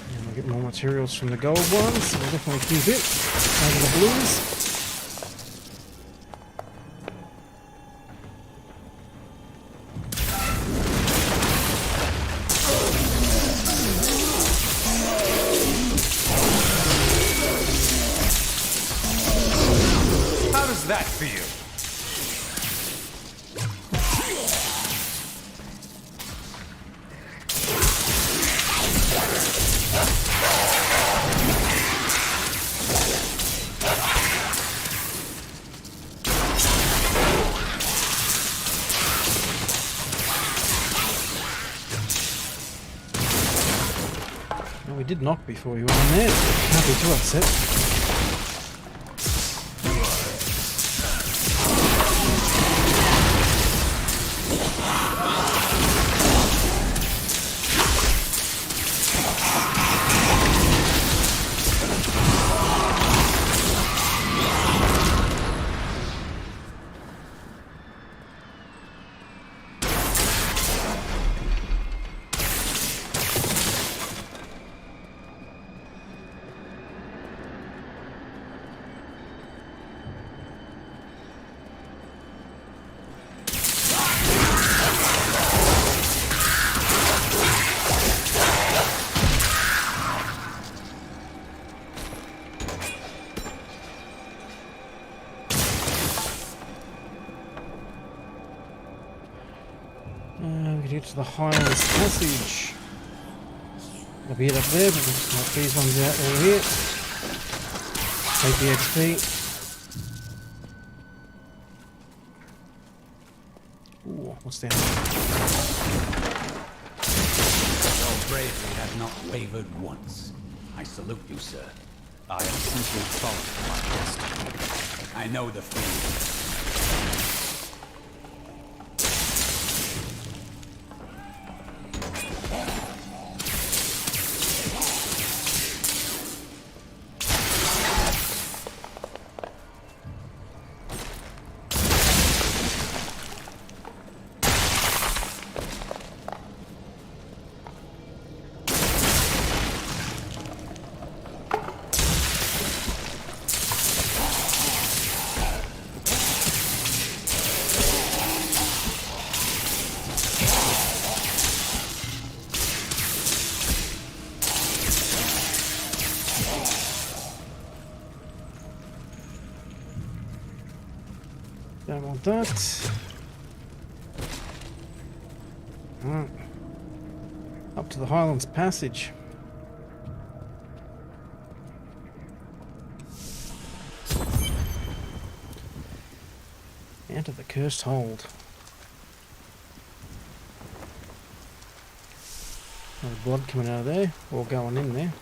And we'll get more materials from the gold ones, so we'll definitely keep it over the blues. How does that feel? Well, we did knock before you went in there. Can't be too upset. We can get to the Highlands Passage. I'll be it up there, but we'll just knock these ones out over here. Take the XP. Ooh, what's down there? Your bravery has not wavered once. I salute you, sir. I am simply following my destiny. I know the feeling. Don't want that. Alright. Up to the Highlands Passage. Enter the Cursed Hold. There's blood coming out of there, or going in there.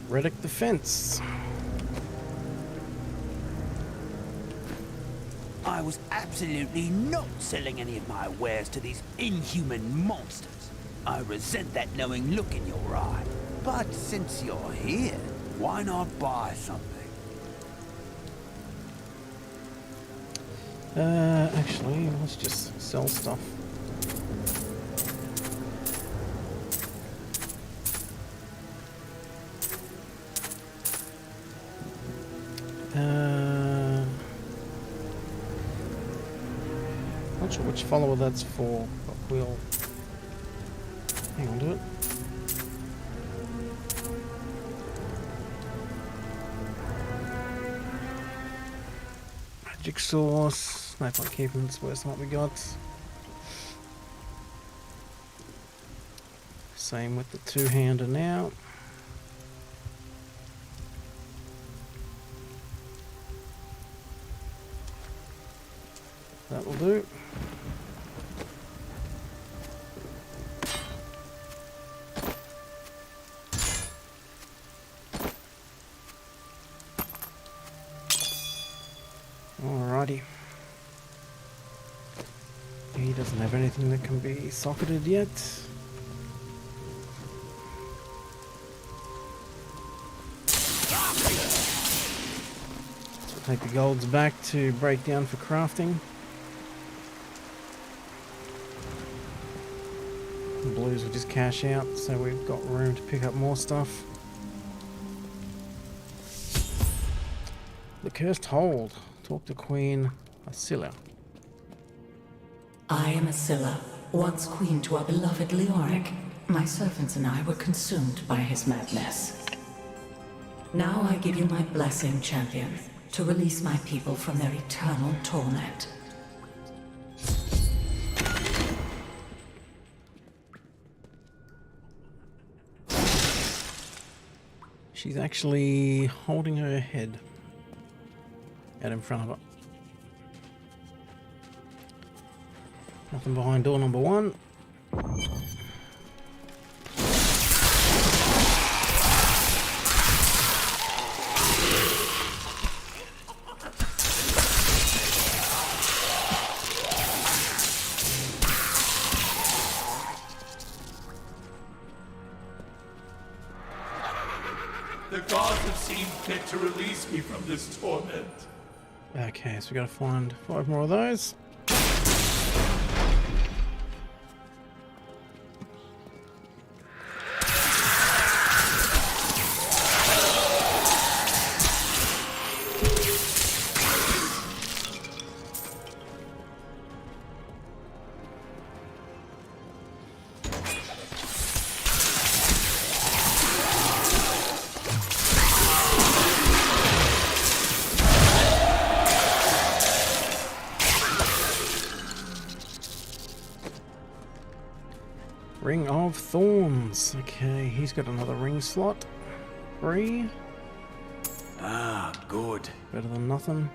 Reddick the Fence. I was absolutely not selling any of my wares to these inhuman monsters. I resent that knowing look in your eye. But since you're here, why not buy something? Actually, let's just sell stuff. Not sure which follower that's for, but we'll hang on to it. Magic Source, no point keeping this, where's what we got. Same with the two-hander now. do. Alrighty. He doesn't have anything that can be socketed yet. Take the golds back to break down for crafting. The blues will just cash out, so we've got room to pick up more stuff. The Cursed Hold. Talk to Queen Asilla. I am Asilla, once queen to our beloved Leoric. My servants and I were consumed by his madness. Now I give you my blessing, champion, to release my people from their eternal torment. She's actually holding her head out in front of her. Nothing behind door number 1. The gods have seen fit to release me from this torment. Okay, so we gotta find 5 more of those. Ring of Thorns. Okay, he's got another ring slot. 3. Ah, good. Better than nothing.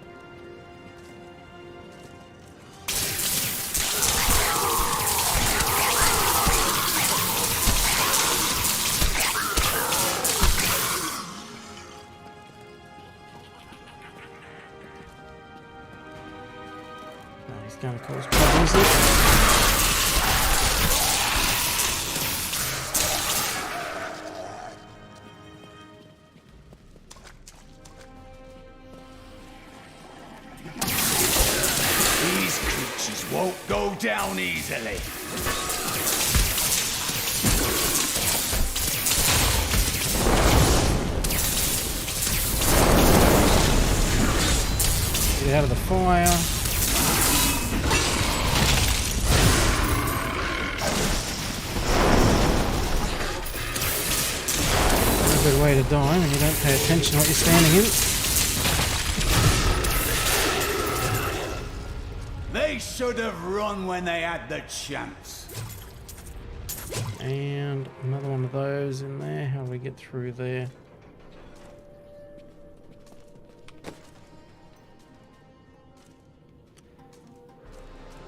Oh, he's going to cause problems. Won't go down easily. Get out of the fire. Not a good way to die when you don't pay attention to what you're standing in. They should have run when they had the chance. And another one of those in there. How do we get through there?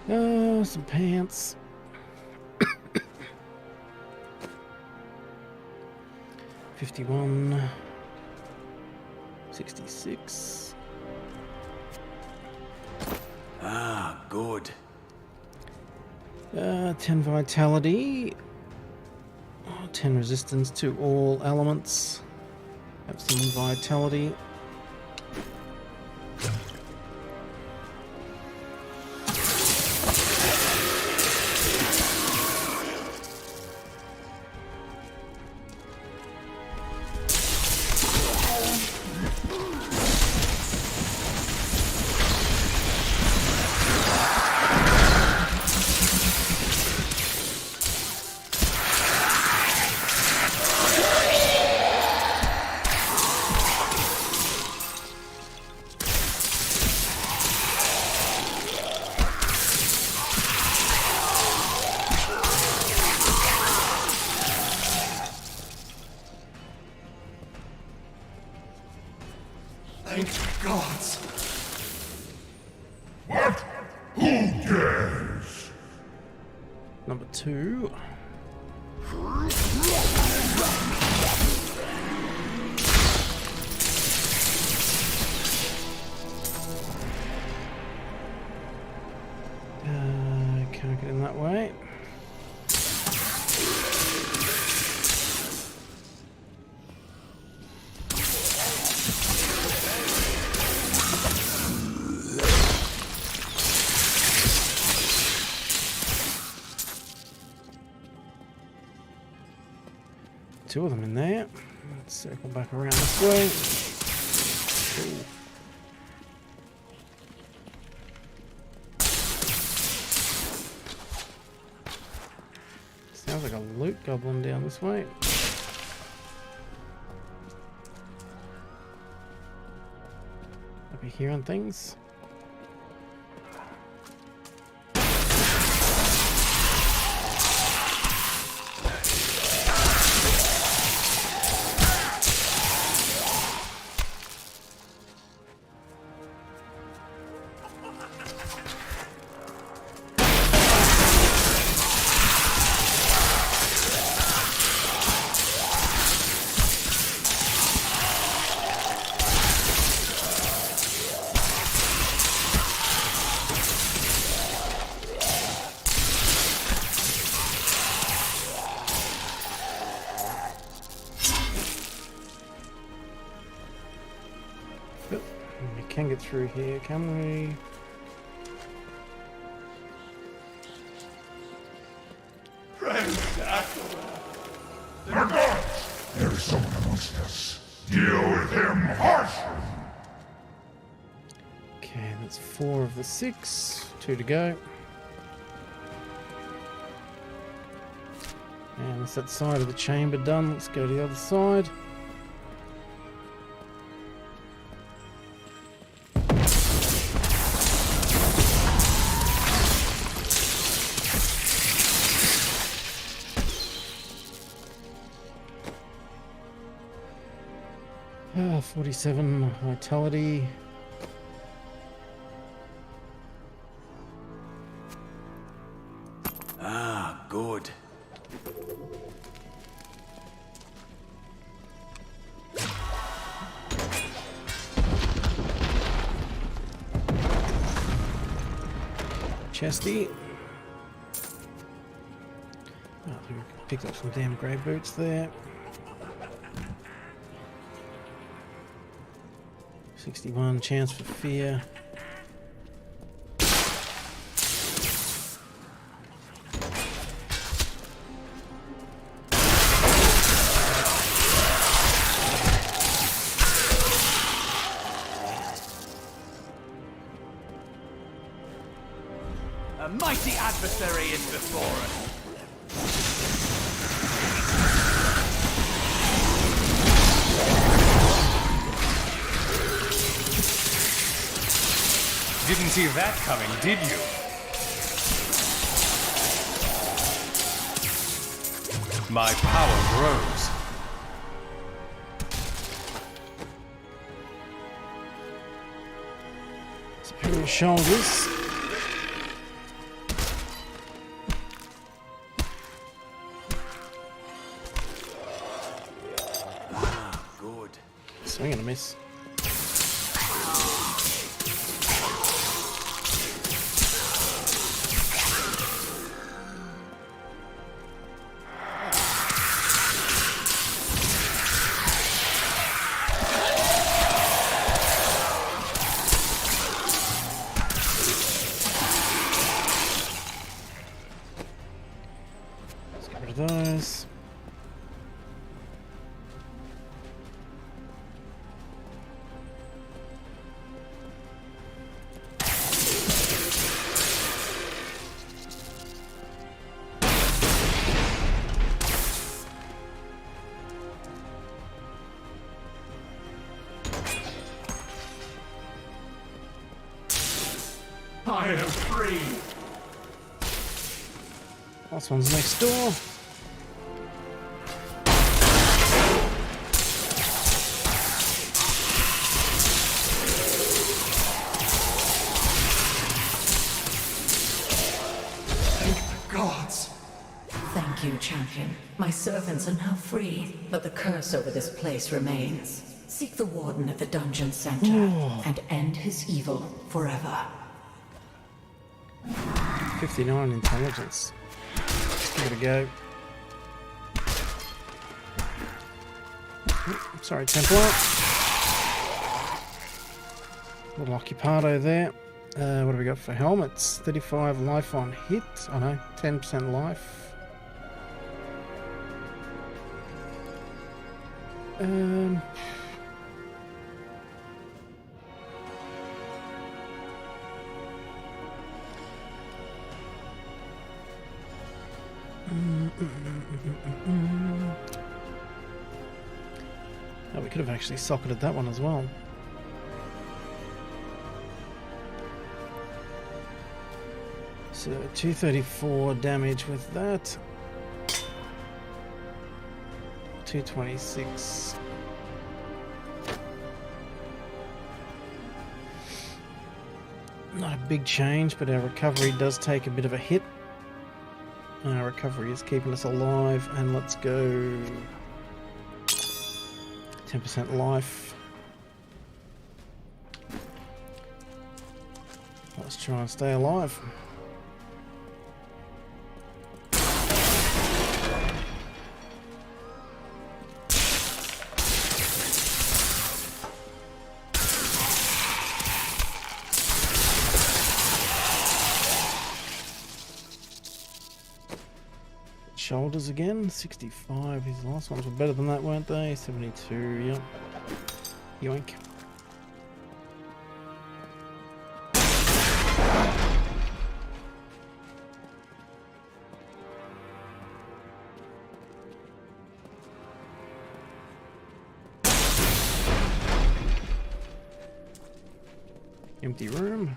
Oh, some pants. 51. 66. Ah, good. 10 vitality. 10 resistance to all elements. Have some vitality. Thank the gods. What? Who 2. Can't get in that way. Two of them in there. Let's circle back around this way. Ooh. Sounds like a loot goblin down this way. Might be hearing things. Can get through here, can we? There is someone amongst us. Deal with him harshly. Okay, that's 4 of the 6. 2 to go. And that's that side of the chamber done. Let's go to the other side. Ah, 47 vitality. Ah, good. Chesty. Oh, we picked up some damn grey boots there. 61 chance for fear. A mighty adversary is before us. Didn't see that coming, did you? My power grows. Superior shoulders. Ah, good. Swing and a miss. Those. I am free. Last one's next door. Gods, My servants are now free, but the curse over this place remains. Seek the warden at the dungeon center and end his evil forever. 59 intelligence. Let's give it a go. Sorry, Templar. Little occupado there. What have we got for helmets? 35 life on hit. Oh no, 10% life. Oh, we could have actually socketed that one as well. So 234 damage with that. 226. Not a big change, but our recovery does take a bit of a hit. Our recovery is keeping us alive, and let's go 10% life. Let's try and stay alive. Shoulders again, 65. His last ones were better than that, weren't they? 72, yep. Yoink. Empty room.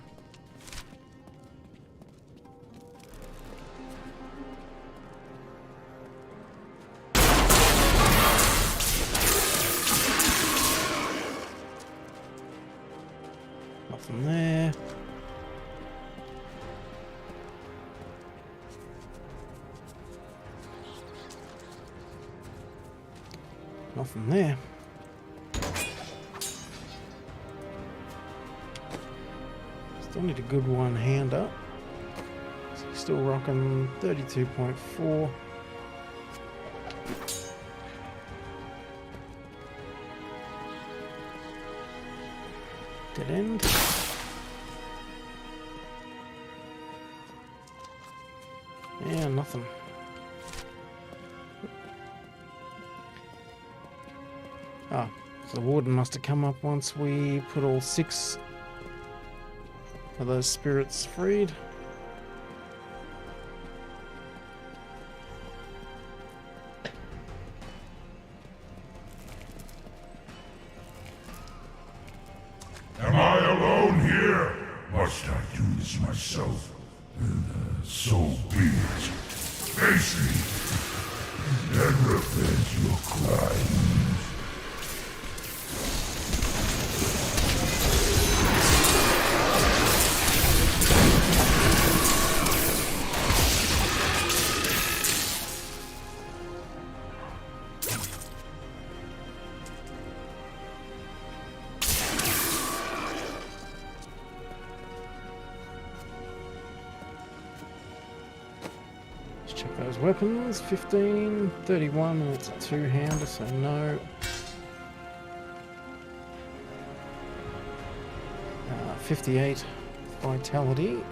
Nothing there. Nothing there. Still need a good one hand up. So still rocking 32.4. Dead end. Yeah, nothing. Ah, so the warden must have come up once we put all 6 of those spirits freed. Am I alone here? Must I do this myself? So be it. Face me, and repent your crimes. Check those weapons. 15, 31, and it's a two-hander, so no. 58 vitality.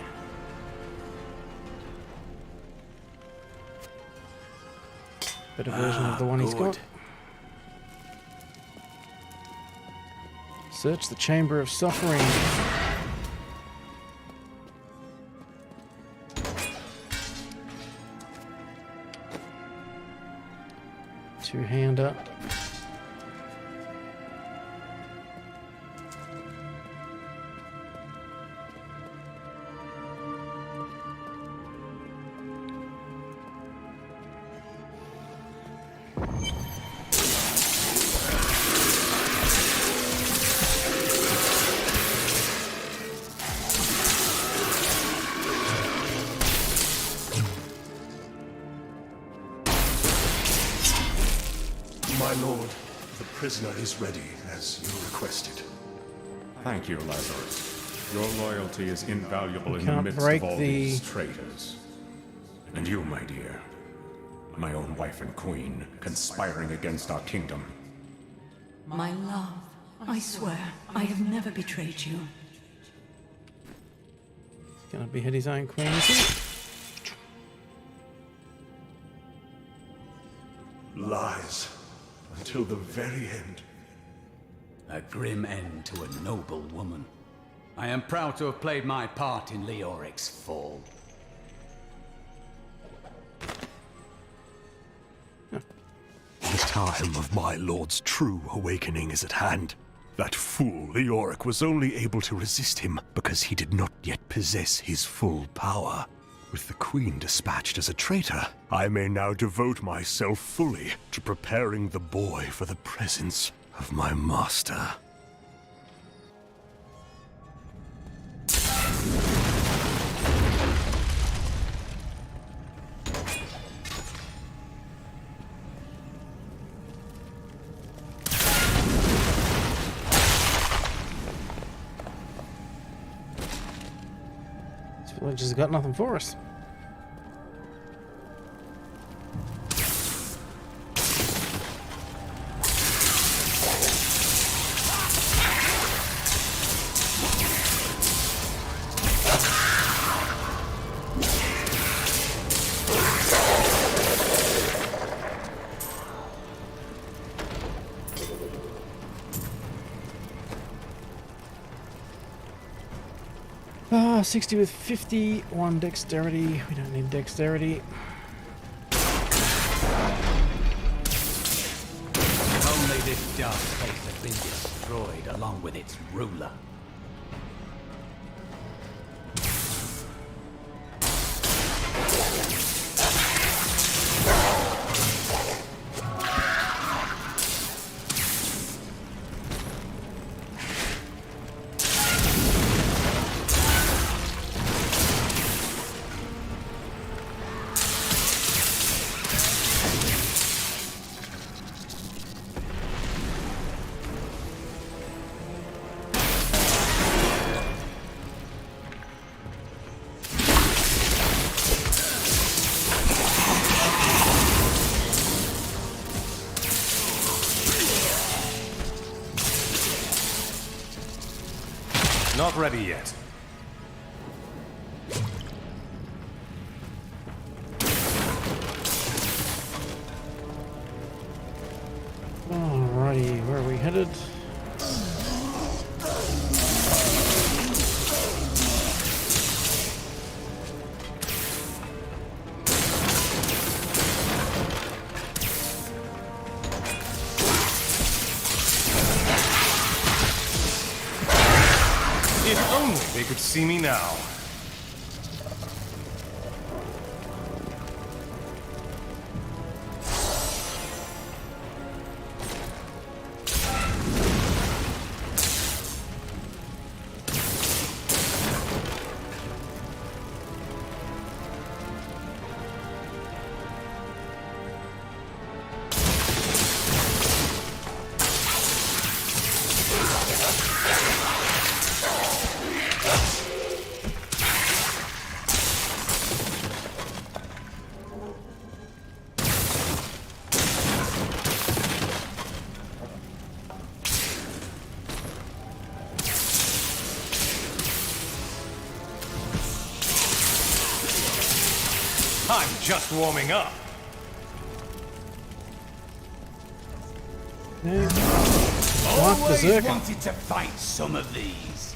Better version of the one he's got. Search the Chamber of Suffering. Two-hander. My lord, the prisoner is ready, as you requested. Thank you, Lazarus. Your loyalty is invaluable in the Can't midst break of all the- these traitors. And you, my dear, my own wife and queen, conspiring against our kingdom. My love, I swear, I have never betrayed you. Gonna behead his own queen, is he? Lies. Until the very end. A grim end to a noble woman. I am proud to have played my part in Leoric's fall. The time of my lord's true awakening is at hand. That fool Leoric was only able to resist him because he did not yet possess his full power. With the Queen dispatched as a traitor, I may now devote myself fully to preparing the boy for the presence of my master. This village has got nothing for us. Ah, 60 with 51 dexterity. We don't need dexterity. Only this dark place has been destroyed along with its ruler. Not ready yet. Alrighty, where are we headed? If only they could see me now. I'm just warming up. Always berserker. wanted to fight some of these.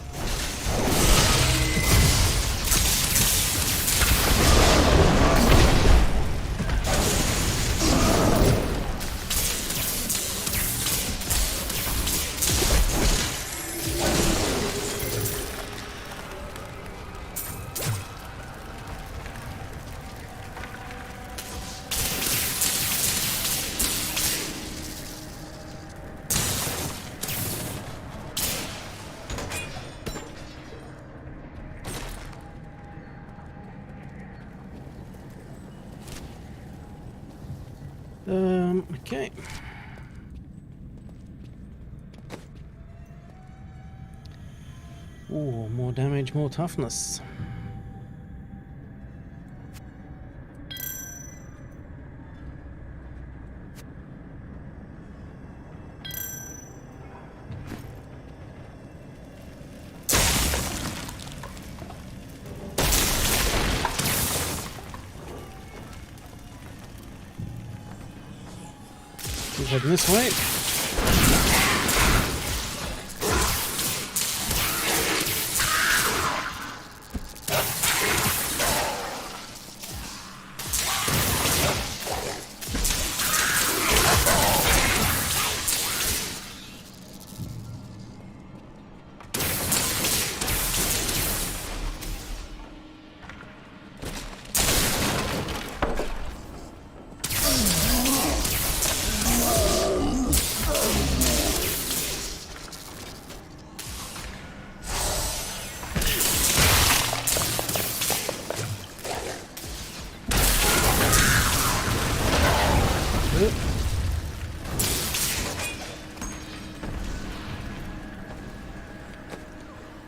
Okay. Ooh, more damage, more toughness. Keep heading this way.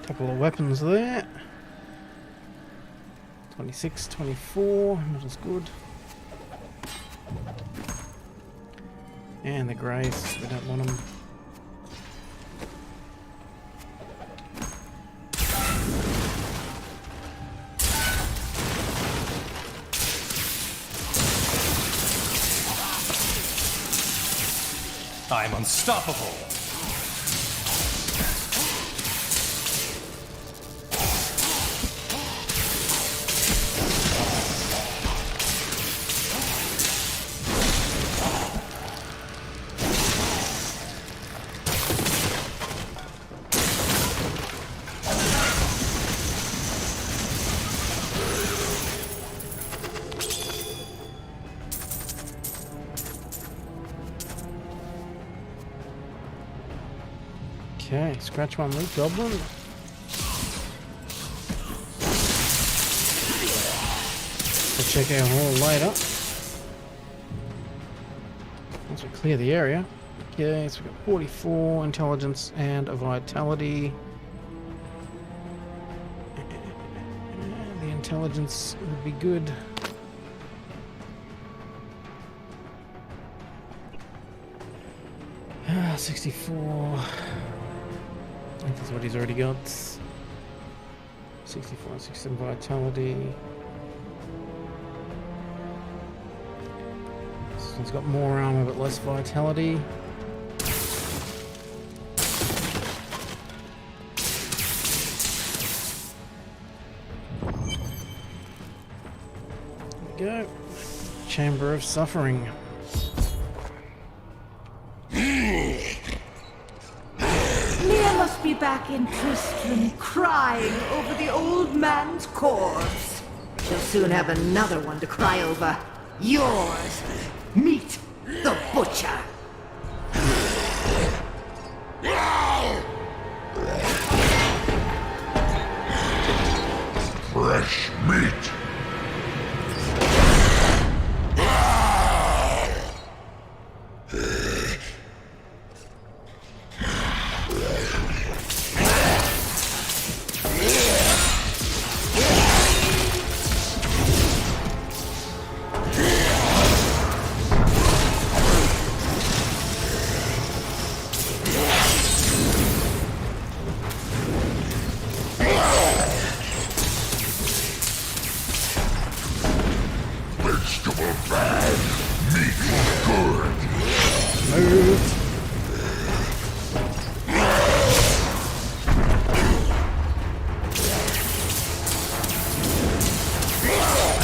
Couple of weapons there. 26, 24, not as good. And the grace, we don't want them. I'm unstoppable. Okay, scratch one loot goblin. We'll check our hall later. Once we clear the area. Okay, so we've got 44 intelligence and a vitality. The intelligence would be good. Ah, 64. I think that's what he's already got. 64 and 67 vitality. This one's got more armor but less vitality. There we go. Chamber of Suffering. Must be back in Tristram crying over the old man's corpse. She'll soon have another one to cry over. Yours. Meet the butcher. Fresh meat.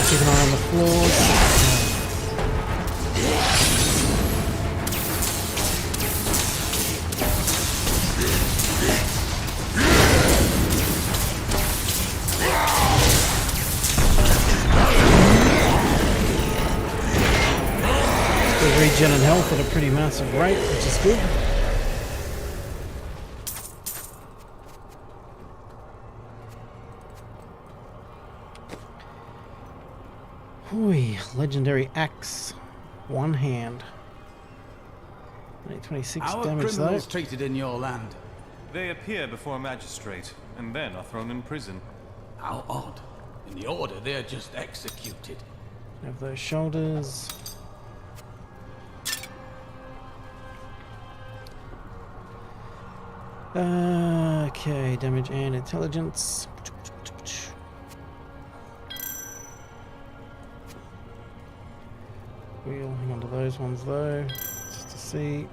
Keep an eye on the floors. Still regen and health at a pretty massive rate, which is good. Ooh, legendary axe, one hand. 26 How are damage criminals though. treated in your land? They appear before a magistrate, and then are thrown in prison. How odd. In the Order, they're just executed. Have those shoulders. Okay, damage and intelligence. We'll hang on to those ones though, just to see.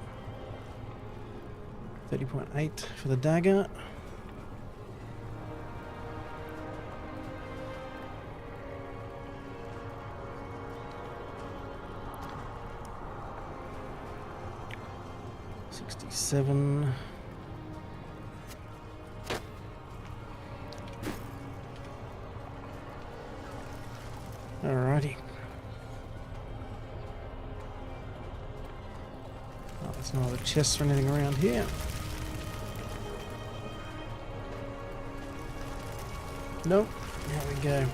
30.8 for the dagger. $67. Alrighty. Oh, there's no other chests or anything around here. Nope. There we go.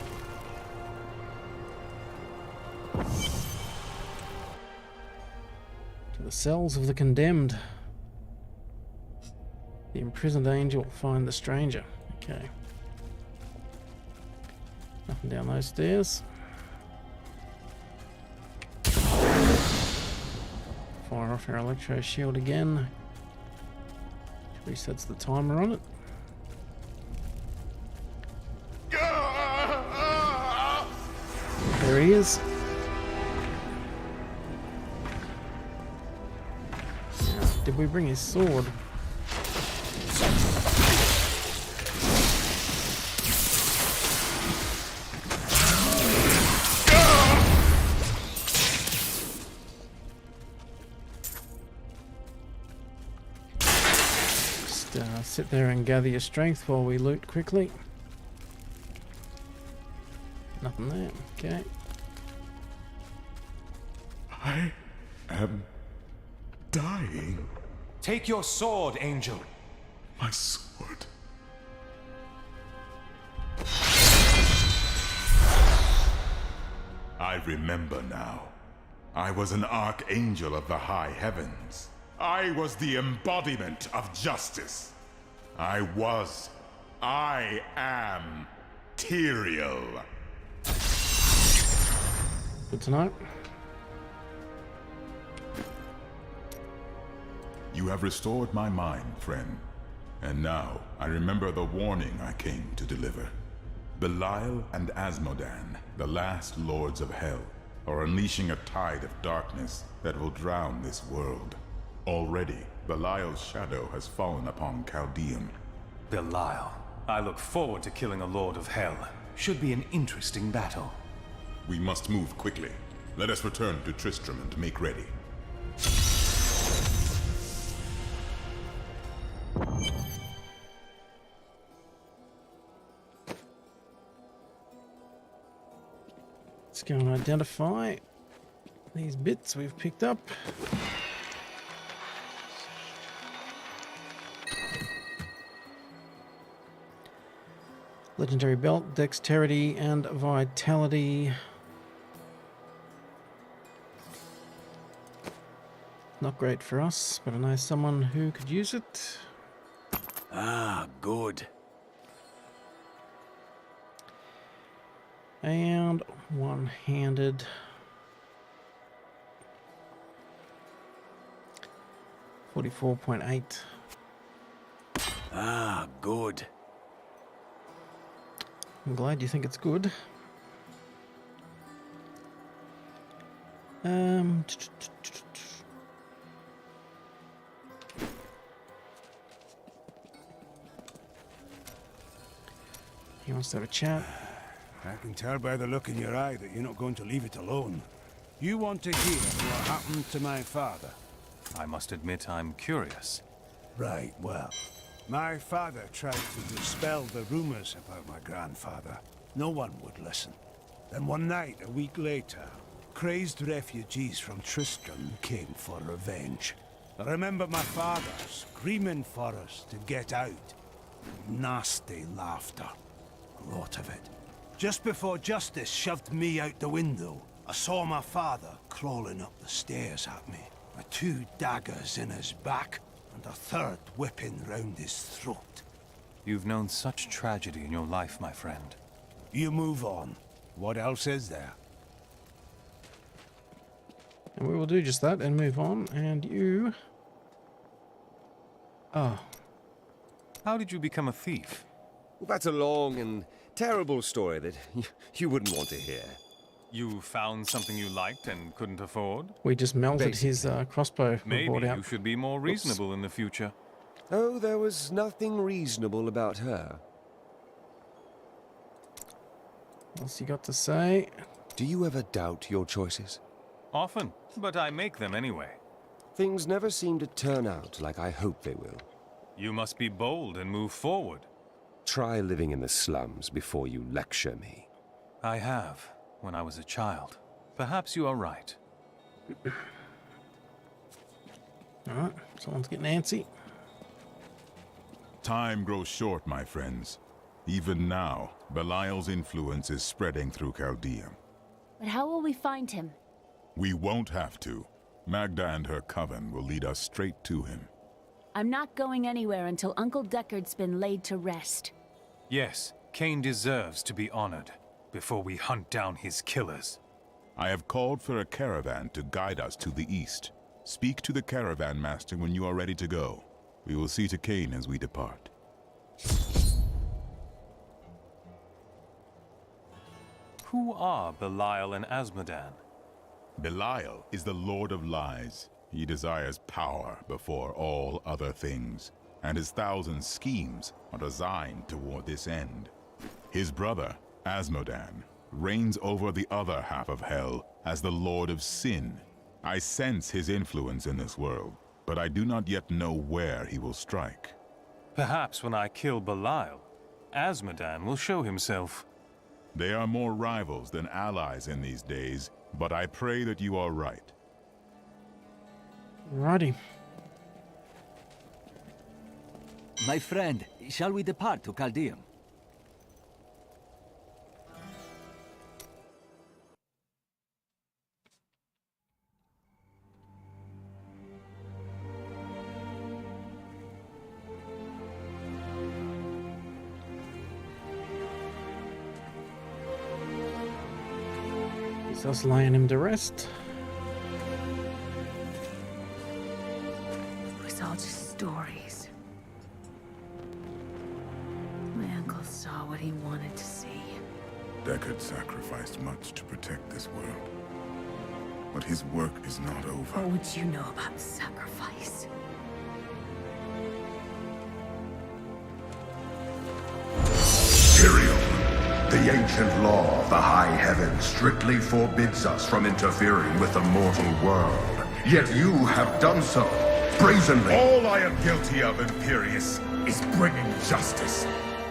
To the cells of the condemned. The imprisoned angel will find the stranger. Okay. Nothing down those stairs. Fire off our electro shield again. Resets the timer on it. There he is. Now, did we bring his sword? Just sit there and gather your strength while we loot quickly. Nothing there. Okay. I am dying. Take your sword, Angel. My sword. I remember now. I was an archangel of the high heavens. I was the embodiment of justice. I am Tyrael. Good to know. You have restored my mind, friend. And now, I remember the warning I came to deliver. Belial and Asmodan, the last lords of hell, are unleashing a tide of darkness that will drown this world. Already, Belial's shadow has fallen upon Chaldeum. Belial. I look forward to killing a lord of hell. Should be an interesting battle. We must move quickly. Let us return to Tristram and make ready. Let's go and identify these bits we've picked up. Legendary belt, dexterity and vitality. Not great for us, but I know someone who could use it. Ah, good. And one-handed. $44.8. Ah, good. I'm glad you think it's good. He wants to have a chat. I can tell by the look in your eye that you're not going to leave it alone. You want to hear what happened to my father? I must admit I'm curious. Right, well, my father tried to dispel the rumors about my grandfather. No one would listen. Then one night, a week later, crazed refugees from Tristram came for revenge. I remember my father screaming for us to get out. Nasty laughter. A lot of it. Just before justice shoved me out the window, I saw my father crawling up the stairs at me, with 2 daggers in his back and a 3rd whipping round his throat. You've known such tragedy in your life, my friend. You move on. What else is there? And we will do just that and move on. And you... Oh. How did you become a thief? Well, that's a long and terrible story that you wouldn't want to hear. You found something you liked and couldn't afford? We just melted his crossbow. Maybe we brought out. you should be more reasonable in the future. Oh, there was nothing reasonable about her. What's he got to say? Do you ever doubt your choices? Often, but I make them anyway. Things never seem to turn out like I hope they will. You must be bold and move forward. Try living in the slums before you lecture me. I have, when I was a child. Perhaps you are right. Alright, someone's getting antsy. Time grows short, my friends. Even now, Belial's influence is spreading through Chaldea. But how will we find him? We won't have to. Magda and her coven will lead us straight to him. I'm not going anywhere until Uncle Deckard's been laid to rest. Yes, Cain deserves to be honored before we hunt down his killers. I have called for a caravan to guide us to the east. Speak to the caravan master when you are ready to go. We will see to Cain as we depart. Who are Belial and Azmodan? Belial is the Lord of Lies. He desires power before all other things, and his 1,000 schemes are designed toward this end. His brother, Azmodan, reigns over the other half of Hell as the Lord of Sin. I sense his influence in this world, but I do not yet know where he will strike. Perhaps when I kill Belial, Azmodan will show himself. They are more rivals than allies in these days, but I pray that you are right. Righty. My friend, shall we depart to Chaldea? He's us laying him to rest. It was all just stories. My uncle saw what he wanted to see. Deckard sacrificed much to protect this world. But his work is not over. What would you know about sacrifice? Tyrael, the ancient law of the high heavens strictly forbids us from interfering with the mortal world. Yet you have done so, brazenly. All I am guilty of, Imperius, is bringing justice,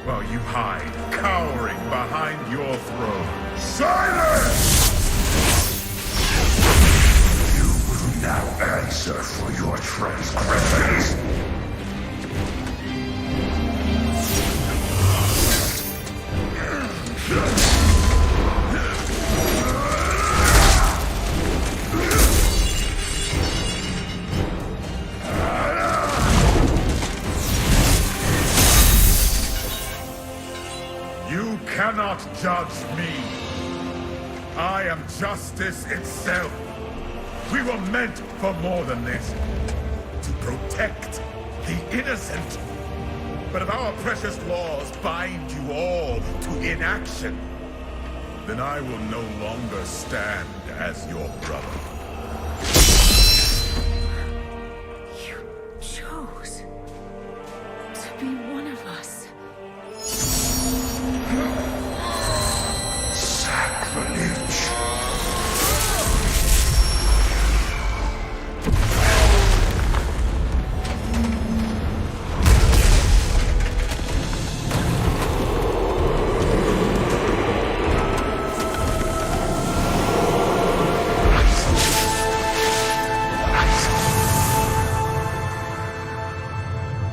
while you hide, cowering behind your throne. Silence! You will now answer for your transgressions. You cannot judge me. I am justice itself. We were meant for more than this. To protect the innocent. But if our precious laws bind you all to inaction, then I will no longer stand as your brother. You chose to be one of us. Sacrilege.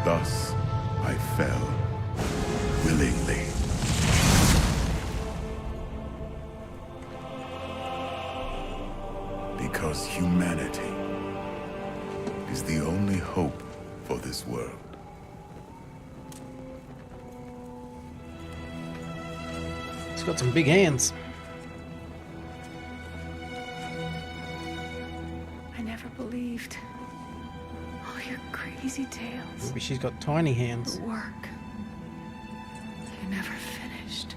Thus, I fell, willingly. Because humanity is the only hope for this world. He's got some big hands. I never believed all your crazy tales. Maybe she's got tiny hands. The work. You never finished.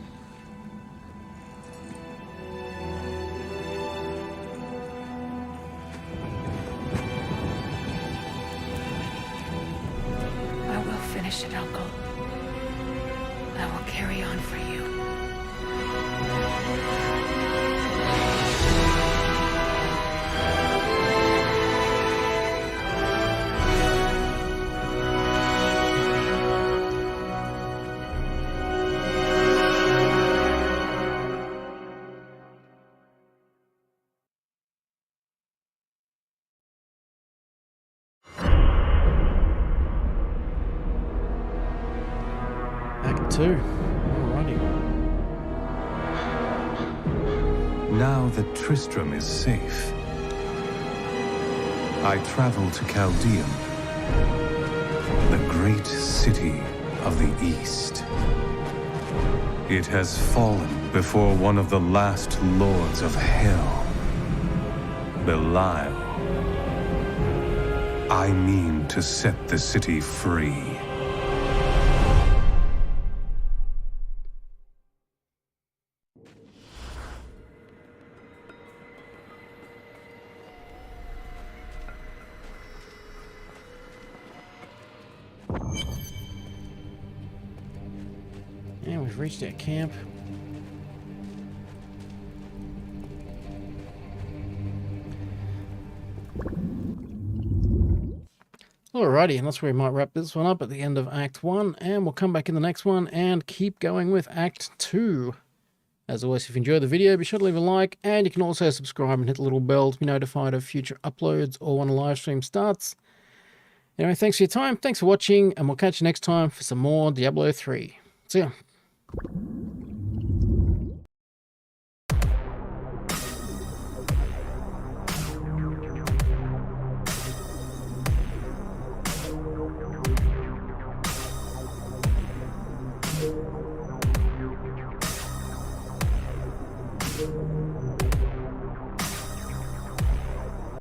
I will finish it, Uncle. I will carry on for you. Act 2. Alrighty. Now that Tristram is safe, I travel to Chaldean, the great city of the East. It has fallen before one of the last lords of Hell, Belial. I mean to set the city free. And we've reached our camp. Alrighty, and that's where we might wrap this one up at the end of Act 1, and we'll come back in the next one and keep going with Act 2. As always, if you enjoyed the video, be sure to leave a like, and you can also subscribe and hit the little bell to be notified of future uploads or when a live stream starts. Anyway, thanks for your time, thanks for watching, and we'll catch you next time for some more Diablo 3. See ya. you